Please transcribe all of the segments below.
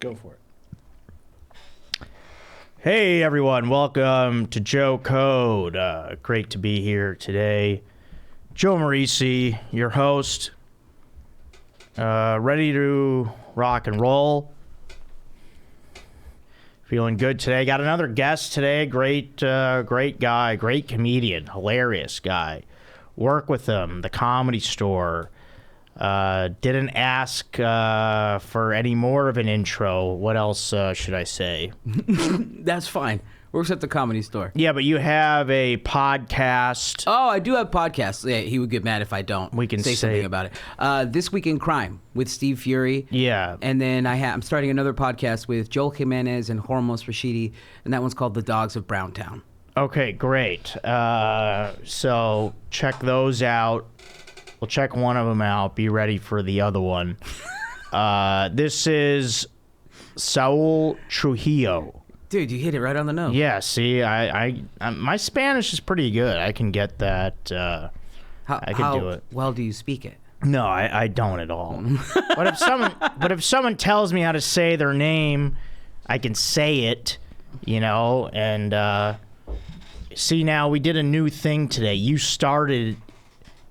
Go for it. Hey everyone, welcome to Joe Code. Great to be here today. Joe Marisi, your host. Ready to rock and roll. Feeling good today. Got another guest today. Great guy, great comedian, hilarious guy. Work with him, the Comedy Store. Didn't ask for any more of an intro. What else should I say? That's fine. Works at the Comedy Store. Yeah, but you have a podcast. Oh, I do have podcasts. Yeah, he would get mad if I don't. We can say something about it. This Week in Crime with Steve Fury. Yeah. And then I'm starting another podcast with Joel Jimenez and Hormos Rashidi, and that one's called The Dogs of Browntown. Okay, great. So check those out. We'll check one of them out. Be ready for the other one. This is Saul Trujillo. Dude, you hit it right on the nose. Yeah, see, I my Spanish is pretty good. I can get that. I can do it. Well do you speak it? No, I don't at all. But if someone tells me how to say their name, I can say it, you know. And see, now we did a new thing today. You started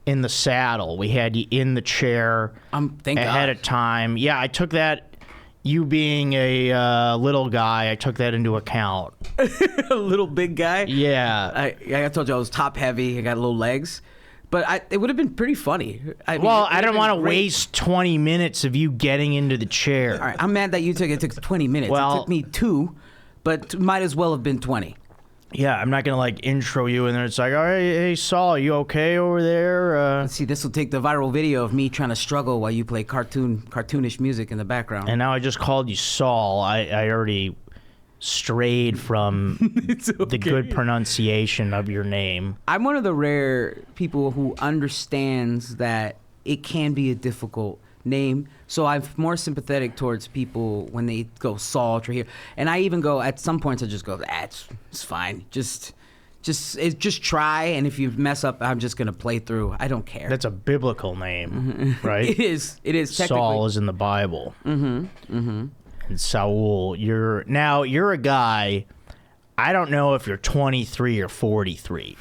in the saddle. We had you in the chair ahead of time. Yeah, I took that. You being a little guy, I took that into account. A little big guy? Yeah. I told you I was top heavy. I got little legs. But it would have been pretty funny. I don't want to waste 20 minutes of you getting into the chair. All right, I'm mad that it took 20 minutes. Well, it took me 2, but might as well have been 20. Yeah, I'm not going to, like, intro you, and then it's like, all right, hey, Saul, you okay over there? Let's see, this will take the viral video of me trying to struggle while you play cartoonish music in the background. And now I just called you Saul. I already strayed from the good pronunciation of your name. I'm one of the rare people who understands that it can be a difficult name, so I'm more sympathetic towards people when they go Saul Trujillo, and I even go at some points I just go, it's fine, just try, and if you mess up, I'm just gonna play through. I don't care. That's a biblical name, right? It is technically. Saul is in the Bible. And Saul, you're a guy. I don't know if you're 23 or 43.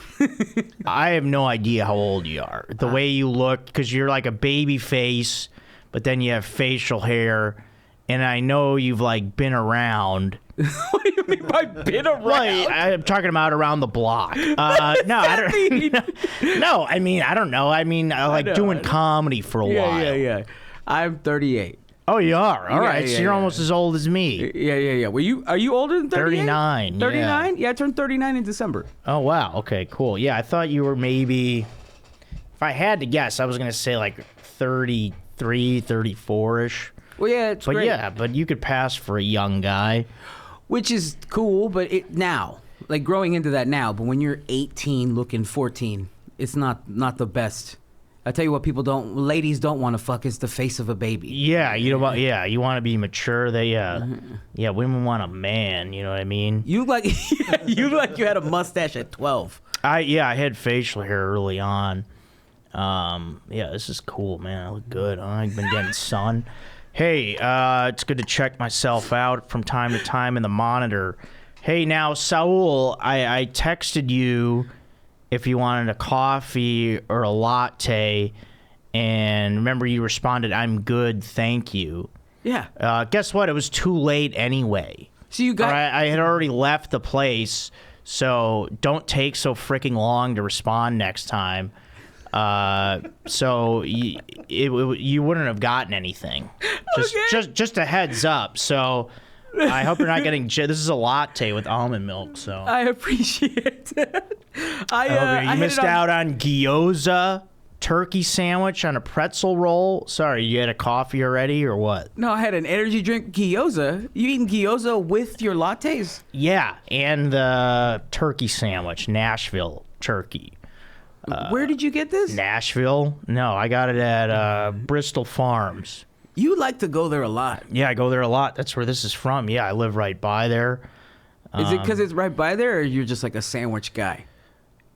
I have no idea how old you are. The way you look, because you're like a baby face, but then you have facial hair, and I know you've like been around. What do you mean by been around? Right, I'm talking about around the block. No, I don't. No, I mean I don't know. I mean doing comedy for a while. Yeah. I'm 38. Oh, you are? All right, yeah, so you're almost as old as me. Yeah. Are you older than 38? 39. 39? Yeah, I turned 39 in December. Oh, wow. Okay, cool. Yeah, I thought you were maybe, if I had to guess, I was going to say like 33, 34-ish. Well, yeah, it's great. Yeah, but you could pass for a young guy. Which is cool, but like growing into that now, but when you're 18 looking 14, it's not the best. I tell you what, ladies don't want to fuck is the face of a baby. Yeah, you want to be mature. Women want a man. You know what I mean? You like you had a mustache at 12. I had facial hair early on. This is cool, man. I look good. I've been getting sun. Hey, it's good to check myself out from time to time in the monitor. Hey, now, Saul, I texted you if you wanted a coffee or a latte, and remember you responded, "I'm good, thank you." Yeah. Guess what? It was too late anyway. So you got... I had already left the place, so don't take so freaking long to respond next time. So you wouldn't have gotten anything. Just a heads up. So I hope you're not getting. This is a latte with almond milk. So I appreciate that. You missed out on gyoza, turkey sandwich on a pretzel roll. Sorry, you had a coffee already or what? No, I had an energy drink, gyoza. You eating gyoza with your lattes? Yeah, and the turkey sandwich, Nashville turkey. Where did you get this? Nashville? No, I got it at Bristol Farms. You like to go there a lot. Yeah, I go there a lot. That's where this is from. Yeah, I live right by there. Is it because it's right by there, or you're just like a sandwich guy?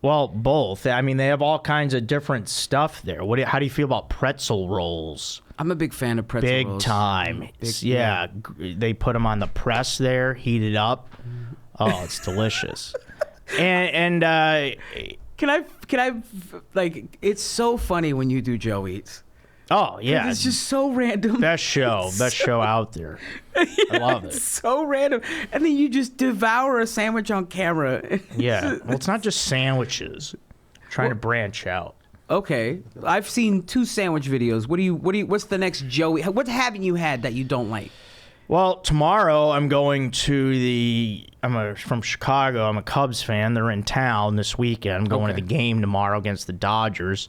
Well, both. I mean, they have all kinds of different stuff there. How do you feel about pretzel rolls? I'm a big fan of pretzel rolls. Big time. Yeah, they put them on the press there, heated up. Oh, it's delicious. And can I like? It's so funny when you do Joe Eats. Oh yeah, it's just so random. Best show out there. I love it. It's so random, and then you just devour a sandwich on camera. Yeah, well, it's not just sandwiches. I'm trying to branch out. Okay, I've seen 2 sandwich videos. What's the next Joey? What haven't you had that you don't like? Well, tomorrow I'm going to from Chicago. I'm a Cubs fan. They're in town this weekend. I'm going to the game tomorrow against the Dodgers.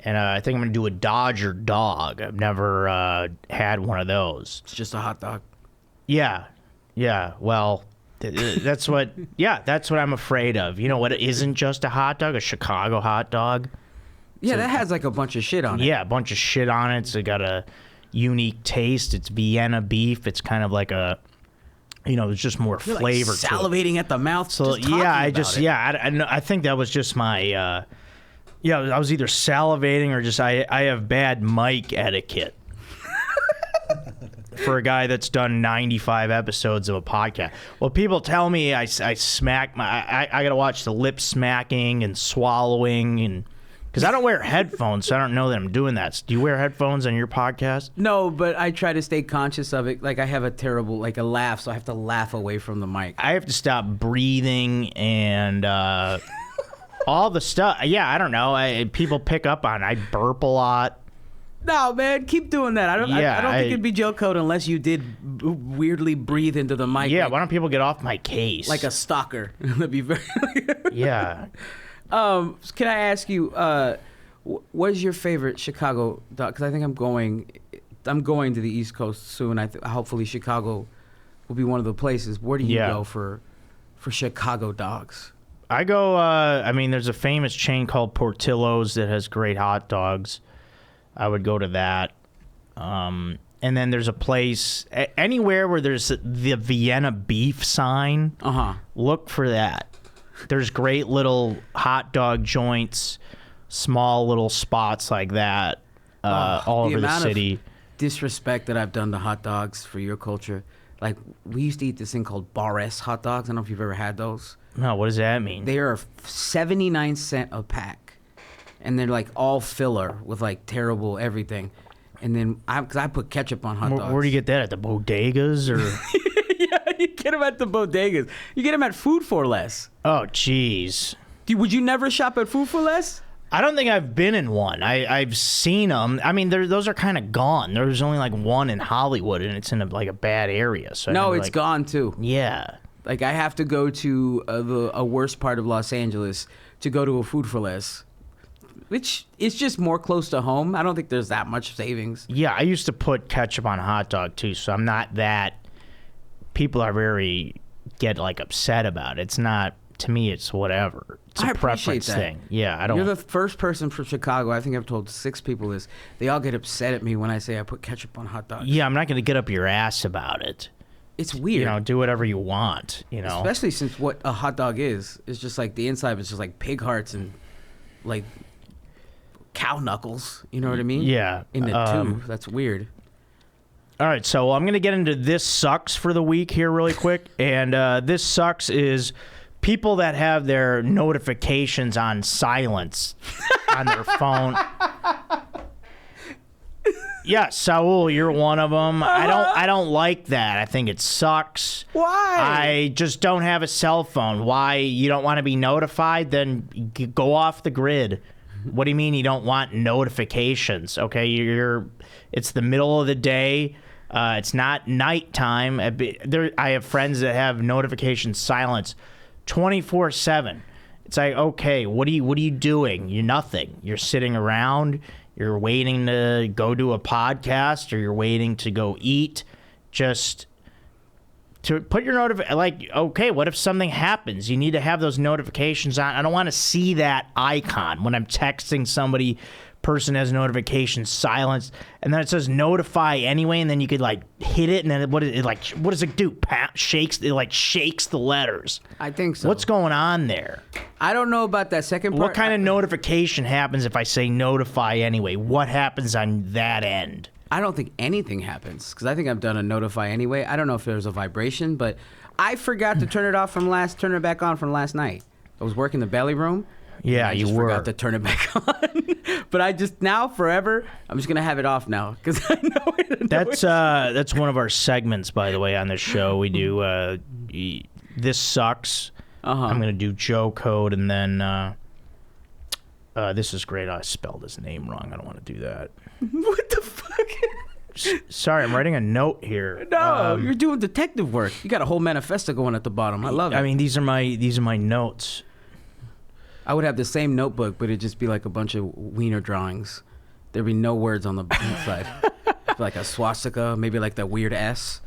And I think I'm going to do a Dodger dog. I've never had one of those. It's just a hot dog. Yeah. Well, that's what I'm afraid of. You know what? It isn't just a hot dog, a Chicago hot dog. Yeah, that has like a bunch of shit on it. Yeah, a bunch of shit on it. It's got a unique taste. It's Vienna beef. It's kind of like a, there's just more flavor like salivating to it. At the mouth. So I think that was just my. I was either salivating or just I have bad mic etiquette for a guy that's done 95 episodes of a podcast. Well, people tell me I smack I got to watch the lip smacking and swallowing and because I don't wear headphones, so I don't know that I'm doing that. Do you wear headphones on your podcast? No, but I try to stay conscious of it. Like I have a terrible a laugh, so I have to laugh away from the mic. I have to stop breathing and. All the stuff, I don't know. People pick up on. I burp a lot. No, man, keep doing that. I don't think it'd be Joe Code unless you did weirdly breathe into the mic. Yeah, why don't people get off my case? Like a stalker. That'd be very. Yeah. Can I ask you, what is your favorite Chicago dog? Because I think I'm going to the East Coast soon. Hopefully Chicago will be one of the places. Where do you go for Chicago dogs? I go, there's a famous chain called Portillo's that has great hot dogs. I would go to that. And then there's a place, anywhere where there's the Vienna beef sign, look for that. There's great little hot dog joints, small little spots like that, all over the city. Disrespect that I've done to hot dogs for your culture. Like, we used to eat this thing called Bar S hot dogs. I don't know if you've ever had those. No, what does that mean? They are 79 cents a pack, and they're like all filler with like terrible everything. And then I put ketchup on hot dogs. Where do you get that, at the bodegas or? Yeah, you get them at the bodegas. You get them at Food for Less. Oh, jeez. Would you never shop at Food for Less? I don't think I've been in one. I've seen them. I mean, those are kind of gone. There's only like one in Hollywood, and it's in a bad area. So no, it's gone too. Yeah. Like, I have to go to a worse part of Los Angeles to go to a Food for Less, which is just more close to home. I don't think there's that much savings. Yeah, I used to put ketchup on a hot dog, too, so I'm not that... People get, like, upset about it. It's not... To me, it's whatever. It's a preference thing. Yeah, I don't... You're the first person from Chicago. I think I've told 6 people this. They all get upset at me when I say I put ketchup on hot dogs. Yeah, I'm not going to get up your ass about it. It's weird. Do whatever you want, Especially since what a hot dog is just like the inside is just like pig hearts and like cow knuckles. You know what I mean? Yeah. In the tube. That's weird. All right, so I'm going to get into This Sucks for the week here really quick. And This Sucks is people that have their notifications on silence on their phone. Yeah, Saul, you're one of them. I don't like that. I think it sucks. Why? I just don't have a cell phone. Why? You don't want to be notified? Then go off the grid. What do you mean you don't want notifications? Okay, it's the middle of the day. It's not nighttime. I have friends that have notifications silence 24/7. It's like, okay, what are you doing? You're nothing. You're sitting around. You're waiting to go do a podcast, or you're waiting to go eat. Just to put your okay, what if something happens? You need to have those notifications on. I don't want to see that icon when I'm texting somebody person has notification silenced, and then it says notify anyway, and then you could like hit it, and then what does it do? Shakes the letters. I think so. What's going on there? I don't know about that second part. What kind of notification happens if I say notify anyway? What happens on that end? I don't think anything happens because I think I've done a notify anyway. I don't know if there's a vibration, but I forgot to turn it back on from last night. I was working the belly room. Yeah, I just forgot to turn it back on. But I just now forever, I'm just gonna have it off now because I know it. That's one of our segments, by the way, on this show. We do this sucks. I'm gonna do Joe Code, and then this is great. I spelled his name wrong. I don't want to do that. What the fuck? Sorry, I'm writing a note here. No, you're doing detective work. You got a whole manifesto going at the bottom. I love it. I mean, these are my notes. I would have the same notebook, but it'd just be like a bunch of wiener drawings. There'd be no words on the inside. Like a swastika, maybe like that weird S.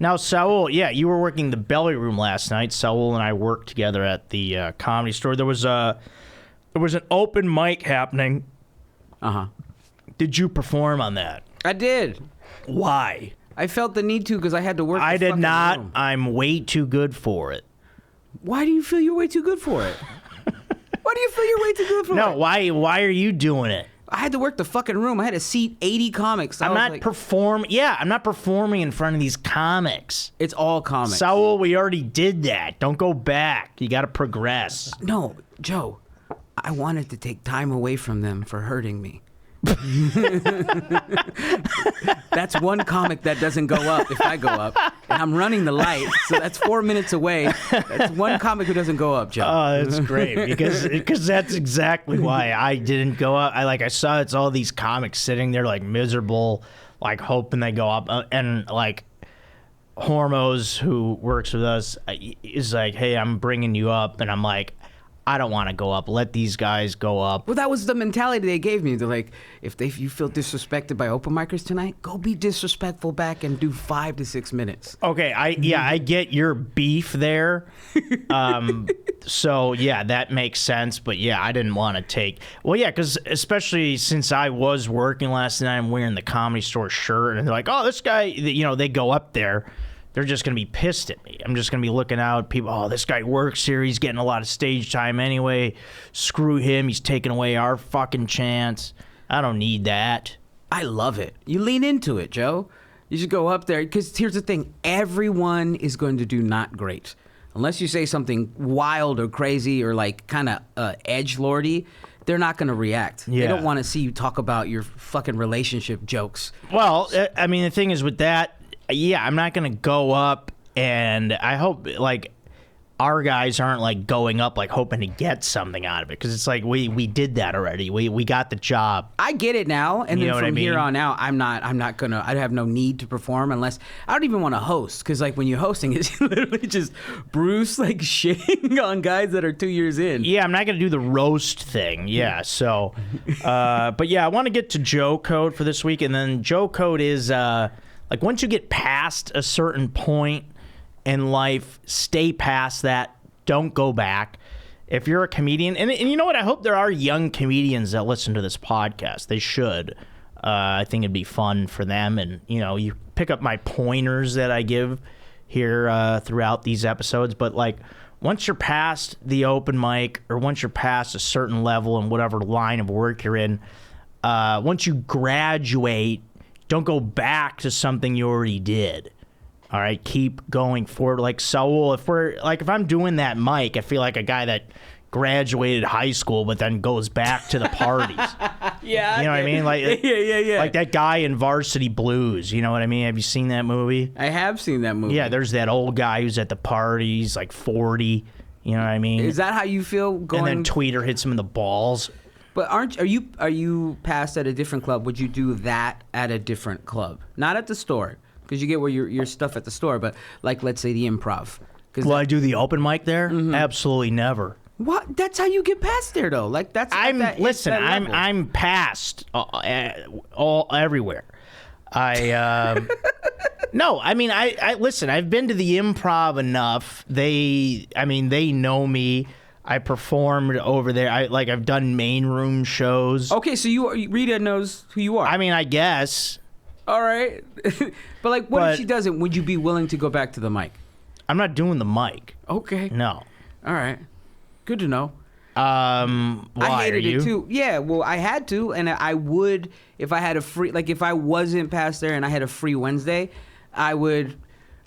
Now, Saul, yeah, you were working the belly room last night. Saul and I worked together at the Comedy Store. There was an open mic happening. Did you perform on that? I did. Why? I felt the need to because I had to work. I did not. Room. I'm way too good for it. Why do you feel you're way too good for it? Why do you feel you're way too good for it? No, why are you doing it? I had to work the fucking room. I had to seat 80 comics. I'm not performing in front of these comics. It's all comics. Saul, we already did that. Don't go back. You got to progress. No, Joe, I wanted to take time away from them for hurting me. That's one comic that doesn't go up if I go up, and I'm running the light, so that's 4 minutes away. That's one comic who doesn't go up, Joe. Oh, that's great because that's exactly why I didn't go up. I saw it's all these comics sitting there like miserable, like hoping they go up, and like Hormos, who works with us, is like, hey, I'm bringing you up, and I'm like, I don't want to go up. Let these guys go up. Well, that was the mentality they gave me. They're like, if you feel disrespected by open micers tonight, go be disrespectful back and do 5 to 6 minutes. Okay, I get your beef there. So yeah, that makes sense. But yeah, I didn't want to take. Well, yeah, because especially since I was working last night, I'm wearing the Comedy Store shirt, and they're like, oh, this guy. They go up there. They're just going to be pissed at me. I'm just going to be looking out. People, oh, this guy works here. He's getting a lot of stage time anyway. Screw him. He's taking away our fucking chance. I don't need that. I love it. You lean into it, Joe. You should go up there. Because here's the thing. Everyone is going to do not great. Unless you say something wild or crazy or like kind of edgelordy, they're not going to react. Yeah. They don't want to see you talk about your fucking relationship jokes. Well, I mean, the thing is with that, yeah, I'm not going to go up, and I hope, like, our guys aren't, like, going up, like, hoping to get something out of it, because it's like, we did that already. We got the job. I get it now, and you then know from here on out, I'm not going to, I have no need to perform unless, I don't even want to host, because, like, when you're hosting, it's literally just Bruce, like, shitting on guys that are 2 years in. Yeah, I'm not going to do the roast thing. Yeah, so, but yeah, I want to get to Joe Code for this week, and then Joe Code is, like, once you get past a certain point in life, stay past that. Don't go back. If you're a comedian, and you know what? I hope there are young comedians that listen to this podcast. They should. I think it'd be fun for them. And, you pick up my pointers that I give here throughout these episodes. But, like, once you're past the open mic or once you're past a certain level in whatever line of work you're in, once you graduate, don't go back to something you already did. All right, keep going forward. Like Saul, if I'm doing that mic, I feel like a guy that graduated high school but then goes back to the parties. Yeah, you know what I mean? Like yeah. Like that guy in Varsity Blues. You know what I mean? Have you seen that movie? I have seen that movie. Yeah, there's that old guy who's at the parties, like 40. You know what I mean? Is that how you feel going? And then Tweeter hits him in the balls. But are you passed at a different club? Would you do that at a different club? Not at the store, because you get where your stuff at the store. But like, let's say the Improv. Will I do the open mic there? Mm-hmm. Absolutely never. What? That's how you get past there, though. Like that's. I'm past all everywhere. No, I mean, I listen. I've been to the Improv enough. They know me. I performed over there. I've done main room shows. Okay, so Rita knows who you are. I mean, I guess. All right. But like, what if she doesn't? Would you be willing to go back to the mic? I'm not doing the mic. Okay. No. All right. Good to know. Why I hated are you? it too. Yeah, well, I had to, and I would if I had a free. Like, if I wasn't past there and I had a free Wednesday, I would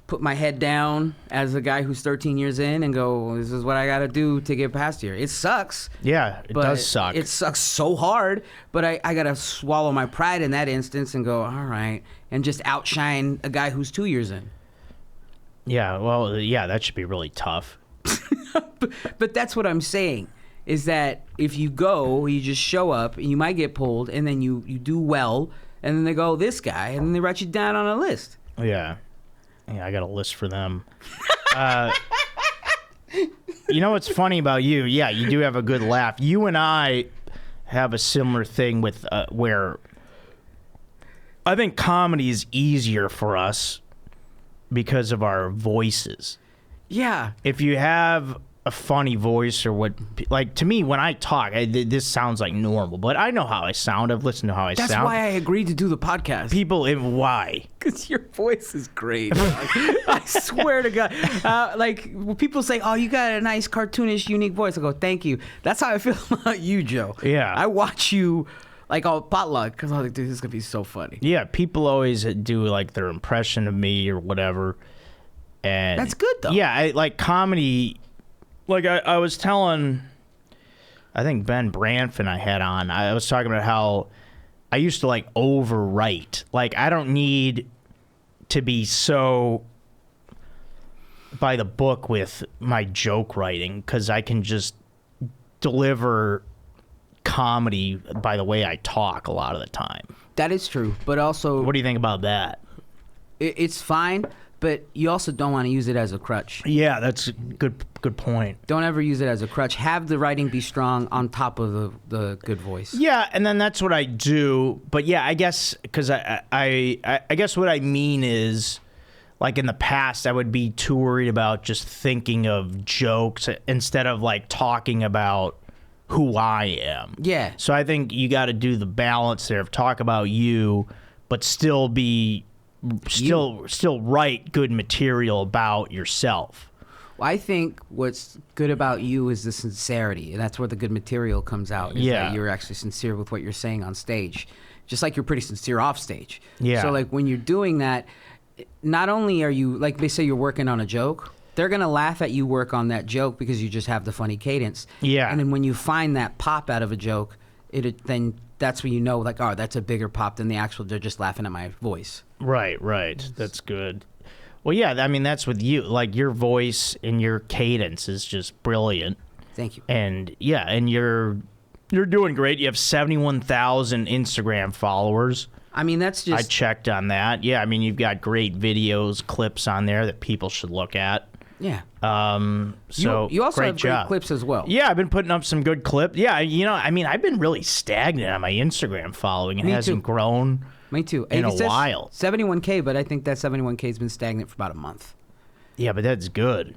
put my head down as a guy who's 13 years in and go, "This is what I got to do to get past here." It sucks. Yeah, it does suck. It sucks so hard, but I got to swallow my pride in that instance and go, all right, and just outshine a guy who's 2 years in. Yeah, well, yeah, that should be really tough. But that's what I'm saying, is that if you go, you just show up, and you might get pulled, and then you do well, and then they go, this guy, and then they write you down on a list. Yeah. Yeah, I got a list for them. You know what's funny about you? Yeah, you do have a good laugh. You and I have a similar thing with where I think comedy is easier for us because of our voices. Yeah. If you have a funny voice or what, like, to me, when I talk, this sounds like normal, but I know how I sound. I've listened to how I sound. That's why I agreed to do the podcast. Why? Because your voice is great. I swear to God. Like, when people say, oh, you got a nice, cartoonish, unique voice, I go, thank you. That's how I feel about you, Joe. Yeah. I watch you, like, on potluck, because I'm like, dude, this is going to be so funny. Yeah, people always do, like, their impression of me or whatever. And that's good, though. Yeah, I like comedy. Like, I was telling, I think Ben Branfin I had on, I was talking about how I used to, like, overwrite. Like, I don't need to be so by the book with my joke writing, because I can just deliver comedy by the way I talk a lot of the time. That is true, but also... What do you think about that? It's fine, but you also don't want to use it as a crutch. Yeah, that's a good point. Don't ever use it as a crutch. Have the writing be strong on top of the good voice. Yeah, and then that's what I do. But yeah, I guess because I guess what I mean is, like, in the past, I would be too worried about just thinking of jokes instead of, like, talking about who I am. Yeah. So I think you got to do the balance there of talk about you, but still write good material about yourself. Well, I think what's good about you is the sincerity, and that's where the good material comes out. Is that you're actually sincere with what you're saying on stage, just like you're pretty sincere off stage. Yeah. So, like, when you're doing that, not only are you, like, they say you're working on a joke, they're gonna laugh at you work on that joke because you just have the funny cadence. Yeah. And then when you find that pop out of a joke, then that's when you know, like, oh, that's a bigger pop than the actual. They're just laughing at my voice. Right. That's good. Well, yeah, I mean, that's with you. Like, your voice and your cadence is just brilliant. Thank you. And, yeah, and you're doing great. You have 71,000 Instagram followers. I mean, that's just... I checked on that. Yeah, I mean, you've got great videos, clips on there that people should look at. Yeah. So you also great have job. great clips as well. Yeah, I've been putting up some good clips. Yeah, you know, I mean, I've been really stagnant on my Instagram following. It hasn't grown. Me too. In a while. 71K, but I think that 71K has been stagnant for about a month. Yeah, but that's good.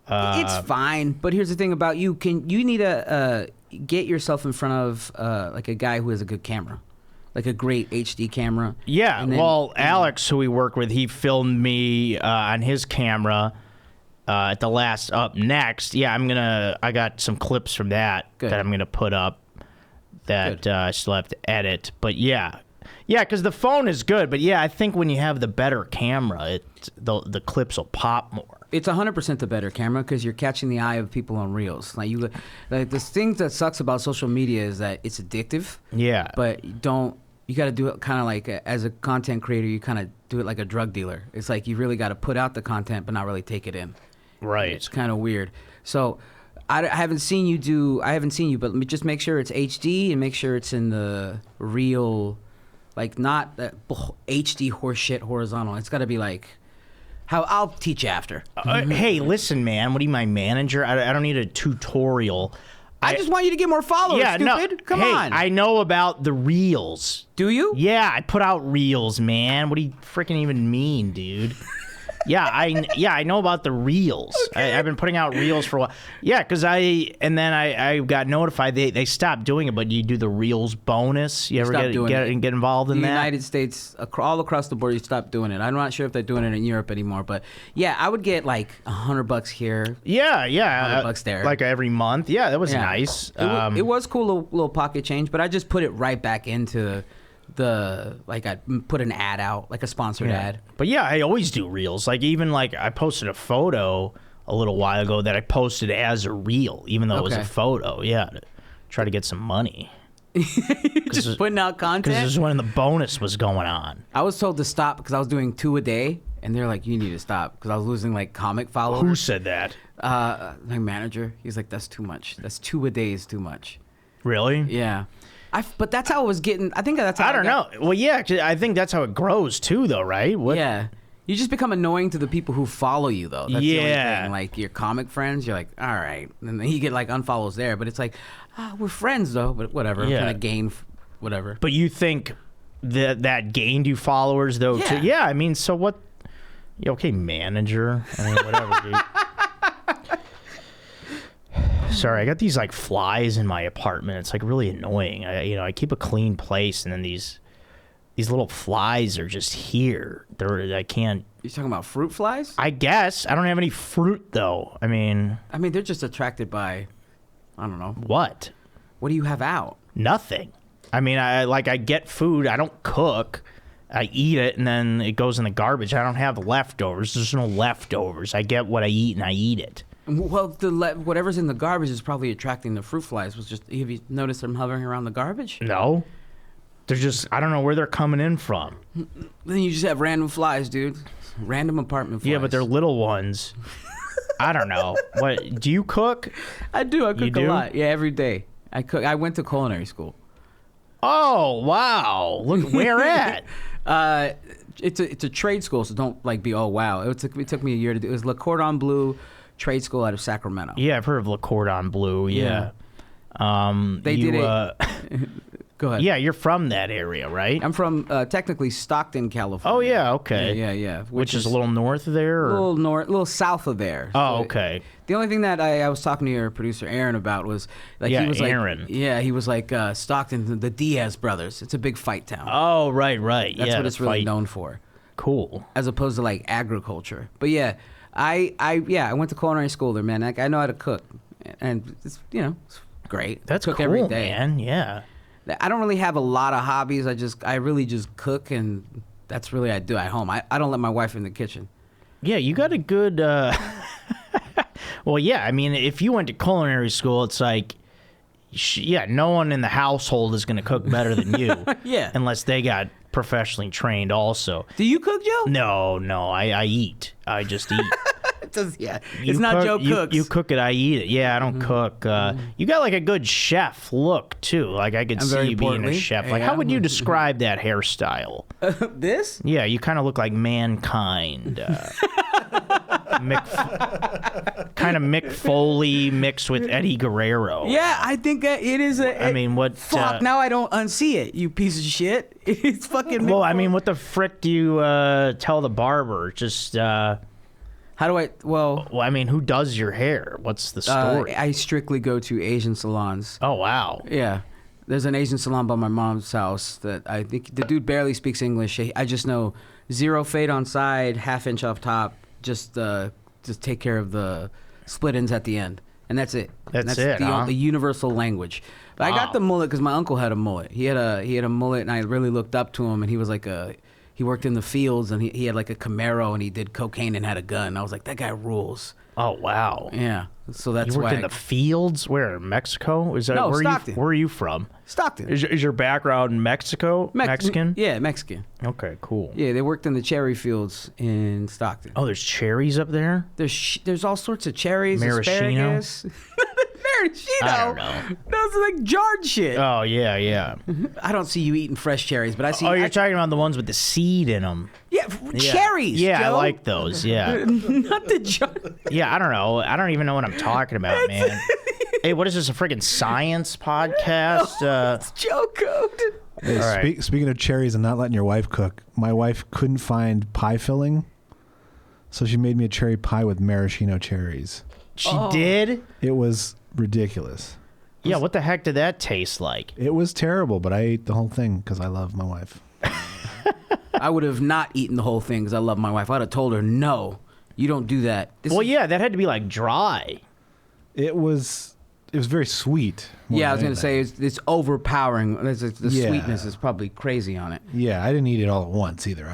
It's fine, but here's the thing about you. You need to get yourself in front of like a guy who has a good camera, like a great HD camera. Yeah, Alex, who we work with, he filmed me on his camera at the last Up Next. Yeah, I got some clips from that I'm gonna put up that I still have to edit. But yeah, because the phone is good. But yeah, I think when you have the better camera, the clips will pop more. It's 100% the better camera because you're catching the eye of people on Reels. Like the thing that sucks about social media is that it's addictive. Yeah. But you got to do it kind of like as a content creator, you kind of do it like a drug dealer. It's like you really got to put out the content but not really take it in. Right. It's kind of weird. So I haven't seen you, but just make sure it's HD and make sure it's in the real, like, not that HD horseshit horizontal. It's got to be like... I'll teach you after. Hey, listen, man. What are you, my manager? I don't need a tutorial. I just want you to get more followers, stupid. No. Come on. I know about the reels. Do you? Yeah, I put out reels, man. What do you freaking even mean, dude? Yeah, I know about the reels. Okay. I've been putting out reels for a while. Yeah, because I got notified they stopped doing it, but you do the reels bonus. You ever get involved in the that? United States, all across the board, you stopped doing it. I'm not sure if they're doing it in Europe anymore, but yeah, I would get like $100 here. Yeah, $100 there. like every month. Yeah, that was nice. It was cool, little pocket change, but I just put it right back into I put an ad out, like a sponsored ad. But yeah, I always do reels. Like even like I posted a photo a little while ago that I posted as a reel, even though it was a photo. Yeah, to try to get some money. Just putting out content. Because this is when the bonus was going on. I was told to stop because I was doing 2 a day, and they're like, "You need to stop," because I was losing like comic followers. Who said that? My manager. He's like, "That's too much. That's 2 a day is too much." Really? Yeah. But that's how it was getting. I think that's how I don't know. Well, yeah, 'cause I think that's how it grows too, though, right? Yeah. You just become annoying to the people who follow you, though. That's the only thing. Like your comic friends, you're like, all right, and then you get like unfollows there. But it's like, we're friends though. But whatever. Yeah. I'm gonna gain, whatever. But you think that gained you followers though? Yeah. Too? Yeah. I mean, so what? Yeah, okay, manager. I mean, whatever, dude. Sorry, I got these like flies in my apartment. It's like really annoying. I keep a clean place, and then these little flies are just here. I can't. You're talking about fruit flies? I guess I don't have any fruit though. I mean, they're just attracted by, I don't know. What? What do you have out? Nothing. I mean, I get food. I don't cook. I eat it, and then it goes in the garbage. I don't have leftovers. There's no leftovers. I get what I eat, and I eat it. Well, whatever's in the garbage is probably attracting the fruit flies. Have you noticed them hovering around the garbage? No. They're just, I don't know where they're coming in from. Then you just have random flies, dude. Random apartment flies. Yeah, but they're little ones. I don't know. What, do you cook? I do. I cook a lot. Yeah, every day. I cook. I went to culinary school. Oh, wow. Look, where at? It's a trade school, so don't like be wow. It took me a year to do. It was Le Cordon Bleu Trade School out of Sacramento. Yeah, I've heard of Le Cordon Bleu. Yeah. They did it. Go ahead. Yeah, you're from that area, right? I'm from technically Stockton, California. Oh yeah, okay. Yeah. Which is a little north of there, or? A little south of there. Oh, okay. The only thing that I was talking to your producer Aaron about was like he was Aaron. He was like Stockton, the Diaz brothers. It's a big fight town. Oh, right. That's what it's really known for. Cool. As opposed to like agriculture. But yeah, I went to culinary school there, man. I know how to cook, and it's great. That's cook cool, every day. Man. Yeah. I don't really have a lot of hobbies. I really just cook, and that's really I do at home. I don't let my wife in the kitchen. Yeah, you got a good. Well, yeah. I mean, if you went to culinary school, it's like, no one in the household is going to cook better than you. Yeah. Unless they got professionally trained also. Do you cook, Joe? No. I eat. I just eat. It's not Joe cooks. You cook it, I eat it. Yeah, I don't cook. You got like a good chef look too. Like I could see you being a chef. Like how would you describe that hairstyle? This? Yeah, you kind of look like Mankind. Kind of Mick Foley mixed with Eddie Guerrero. Yeah, I think that it is a. I mean, what? Fuck! Now I don't unsee it. You piece of shit. It's fucking. Well, I mean, what the frick do you tell the barber? Just. How do I? Well, I mean, who does your hair? What's the story? I strictly go to Asian salons. Oh wow. Yeah, there's an Asian salon by my mom's house that I think the dude barely speaks English. I just know 0 fade on side, 1/2 inch off top. Just take care of the split ends at the end, and that's it. That's it. The universal language. But I got the mullet because my uncle had a mullet. He had a mullet, and I really looked up to him. And he was like he worked in the fields, and he had like a Camaro, and he did cocaine and had a gun. I was like, that guy rules. Oh wow. Yeah. So that's you worked why in the fields. Where, Mexico? Is that no, where Stockton. Where are you from? Stockton. Is your background Mexico? Mexican? Yeah, Mexican. Okay, cool. Yeah, they worked in the cherry fields in Stockton. Oh, there's cherries up there? There's all sorts of cherries, Maraschino? asparagus. Maraschino? I don't know. Those are like jarred shit. Oh, yeah. I don't see you eating fresh cherries, but I see. Oh, you're talking about the ones with the seed in them. Yeah, cherries. Yeah, Joe. I like those. Yeah. Not the jar. Yeah, I don't know. I don't even know what I'm talking about, man. Hey, what is this? A freaking science podcast? It's Joe Code. Hey, All right. Speaking of cherries and not letting your wife cook, my wife couldn't find pie filling, So she made me a cherry pie with maraschino cherries. She did? It was ridiculous. Yeah, what the heck did that taste like? It was terrible, but I ate the whole thing because I love my wife. I would have not eaten the whole thing because I love my wife. I'd have told her, no, you don't do that. Yeah, that had to be like dry. It was very sweet. Yeah, I was going to say it's overpowering. The sweetness is probably crazy on it. Yeah, I didn't eat it all at once either.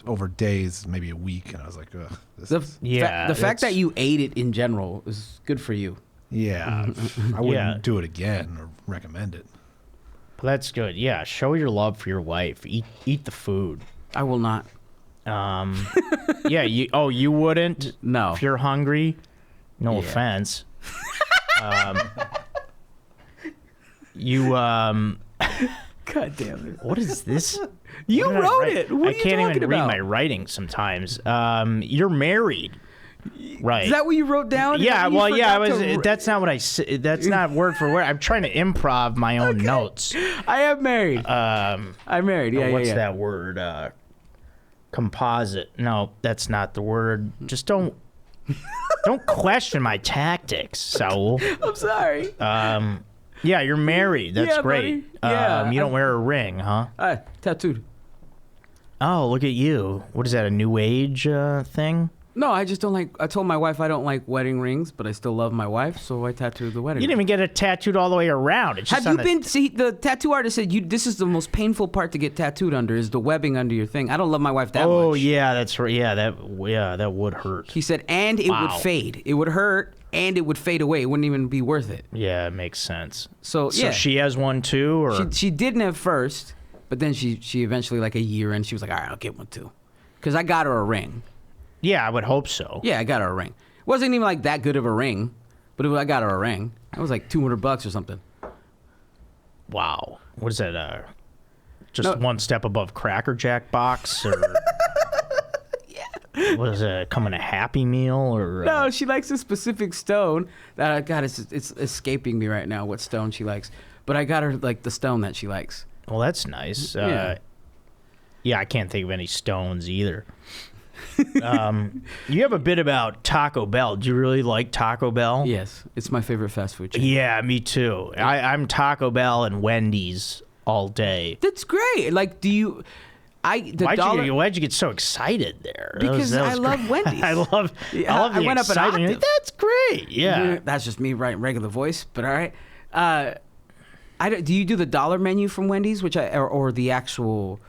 Over days, maybe a week, and I was like, ugh. The fact that you ate it in general is good for you. Yeah, I wouldn't do it again or recommend it. Well, that's good. Yeah, show your love for your wife. Eat the food. I will not. Yeah, you wouldn't? No. If you're hungry? No offense. God damn it. What is this? You wrote it. What are you can't talking even about? read my writing sometimes. You're married. Right. Is that what you wrote down? Yeah, that's not what I said. That's not word for word. I'm trying to improv my own notes. I am married. I'm married. Yeah, what's that word? Composite. No, that's not the word. Just don't question my tactics, Saul. I'm sorry. Yeah, you're married. That's great. Buddy. Yeah, you don't wear a ring, huh? Tattooed. Oh, look at you. What is that, a new age thing? No, I just don't like. I told my wife I don't like wedding rings, but I still love my wife, so I tattooed the wedding. You didn't even get it tattooed all the way around. It's just Have you been? See, the tattoo artist said this is the most painful part to get tattooed under is the webbing under your thing. I don't love my wife that much. Oh yeah, that's right. Yeah, that would hurt. He said, and it would fade. It would hurt, and it would fade away. It wouldn't even be worth it. Yeah, it makes sense. So she has one too, or she didn't at first, but then she eventually, like a year in, she was like, all right, I'll get one too, because I got her a ring. Yeah, I would hope so. Yeah, I got her a ring. It wasn't even like that good of a ring, but I got her a ring. It was like $200 or something. Wow. What is that? Just one step above Cracker Jack box, or yeah. What is it? Come in a Happy Meal, or no? She likes a specific stone. That God, it's escaping me right now. What stone she likes? But I got her like the stone that she likes. Well, that's nice. Yeah, I can't think of any stones either. You have a bit about Taco Bell. Do you really like Taco Bell? Yes, it's my favorite fast food chain. Yeah, me too. I'm Taco Bell and Wendy's all day. That's great. Like, do you? Why'd you get so excited there? Because I love Wendy's. I love the excitement. Like, that's great. Yeah. That's just me writing regular voice, but all right. Do you do the dollar menu from Wendy's, or the actual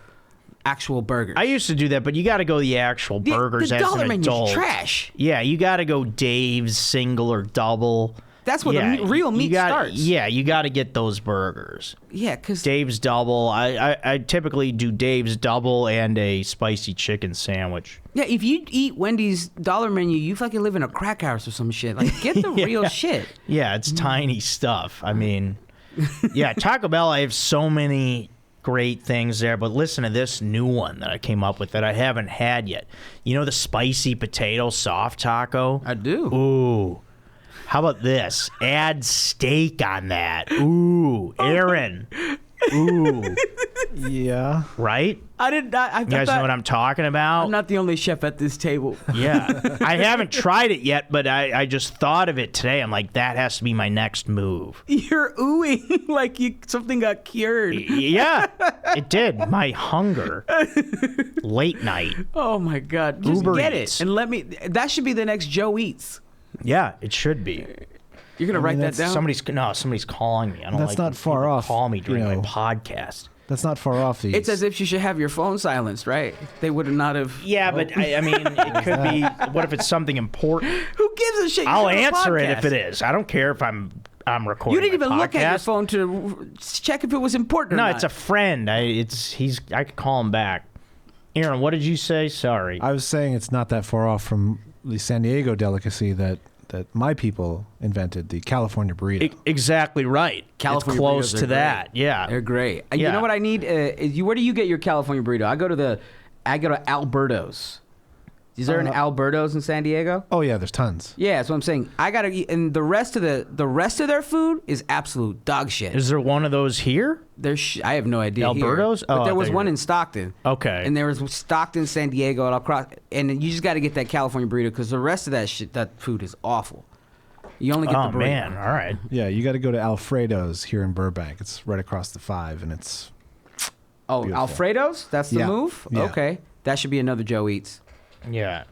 burgers? I used to do that, but you got to go the actual burgers the as dollar an menu's adult. Trash. Yeah, you got to go Dave's single or double. That's where the real meat starts. Yeah, you got to get those burgers. Yeah, because Dave's double. I typically do Dave's double and a spicy chicken sandwich. Yeah, if you eat Wendy's dollar menu, you fucking live in a crack house or some shit. Like, get the real shit. Yeah, it's tiny stuff. I mean, yeah, Taco Bell, I have so many great things there, but listen to this new one that I came up with that I haven't had yet. You know the spicy potato soft taco? I do. Ooh. How about this? Add steak on that. Ooh, Aaron. Ooh. Yeah. Right? You guys know what I'm talking about? I'm not the only chef at this table. Yeah. I haven't tried it yet, but I just thought of it today. I'm like, that has to be my next move. You're oohing like something got cured. Yeah, it did. My hunger. Late night. Oh, my God. Just Uber get Eats. it. And that should be the next Joe Eats. Yeah, it should be. You're going to write that down? Somebody's calling me. I don't That's like not far off. Call me during my podcast. That's not far off. It's as if you should have your phone silenced, right? They would not have. Yeah, but I mean, it could be. What if it's something important? Who gives a shit? I'll answer it if it is. I don't care if I'm recording. You didn't even podcast. look at your phone to check if it was important or not. No, it's a friend. I could call him back. Aaron, what did you say? Sorry. I was saying it's not that far off from the San Diego delicacy that my people invented, the California burrito. Exactly right. California it's close burritos to that. Great. Yeah, they're great. Yeah. You know what I need? Where do you get your California burrito? I go to Alberto's. Is there an Alberto's in San Diego? Oh yeah, there's tons. Yeah, that's what I'm saying. I gotta eat, and the rest of their food is absolute dog shit. Is there one of those here? I have no idea. Alberto's? Here, but Oh, there I was thought one you were- in Stockton. Okay. And there was Stockton, San Diego, and across. And you just got to get that California burrito because the rest of that food is awful. You only get the burrito. Man, all right. Yeah, you got to go to Alfredo's here in Burbank. It's right across the 5, and it's beautiful. Alfredo's? That's the move? Yeah. Okay. That should be another Joe Eats. Yeah.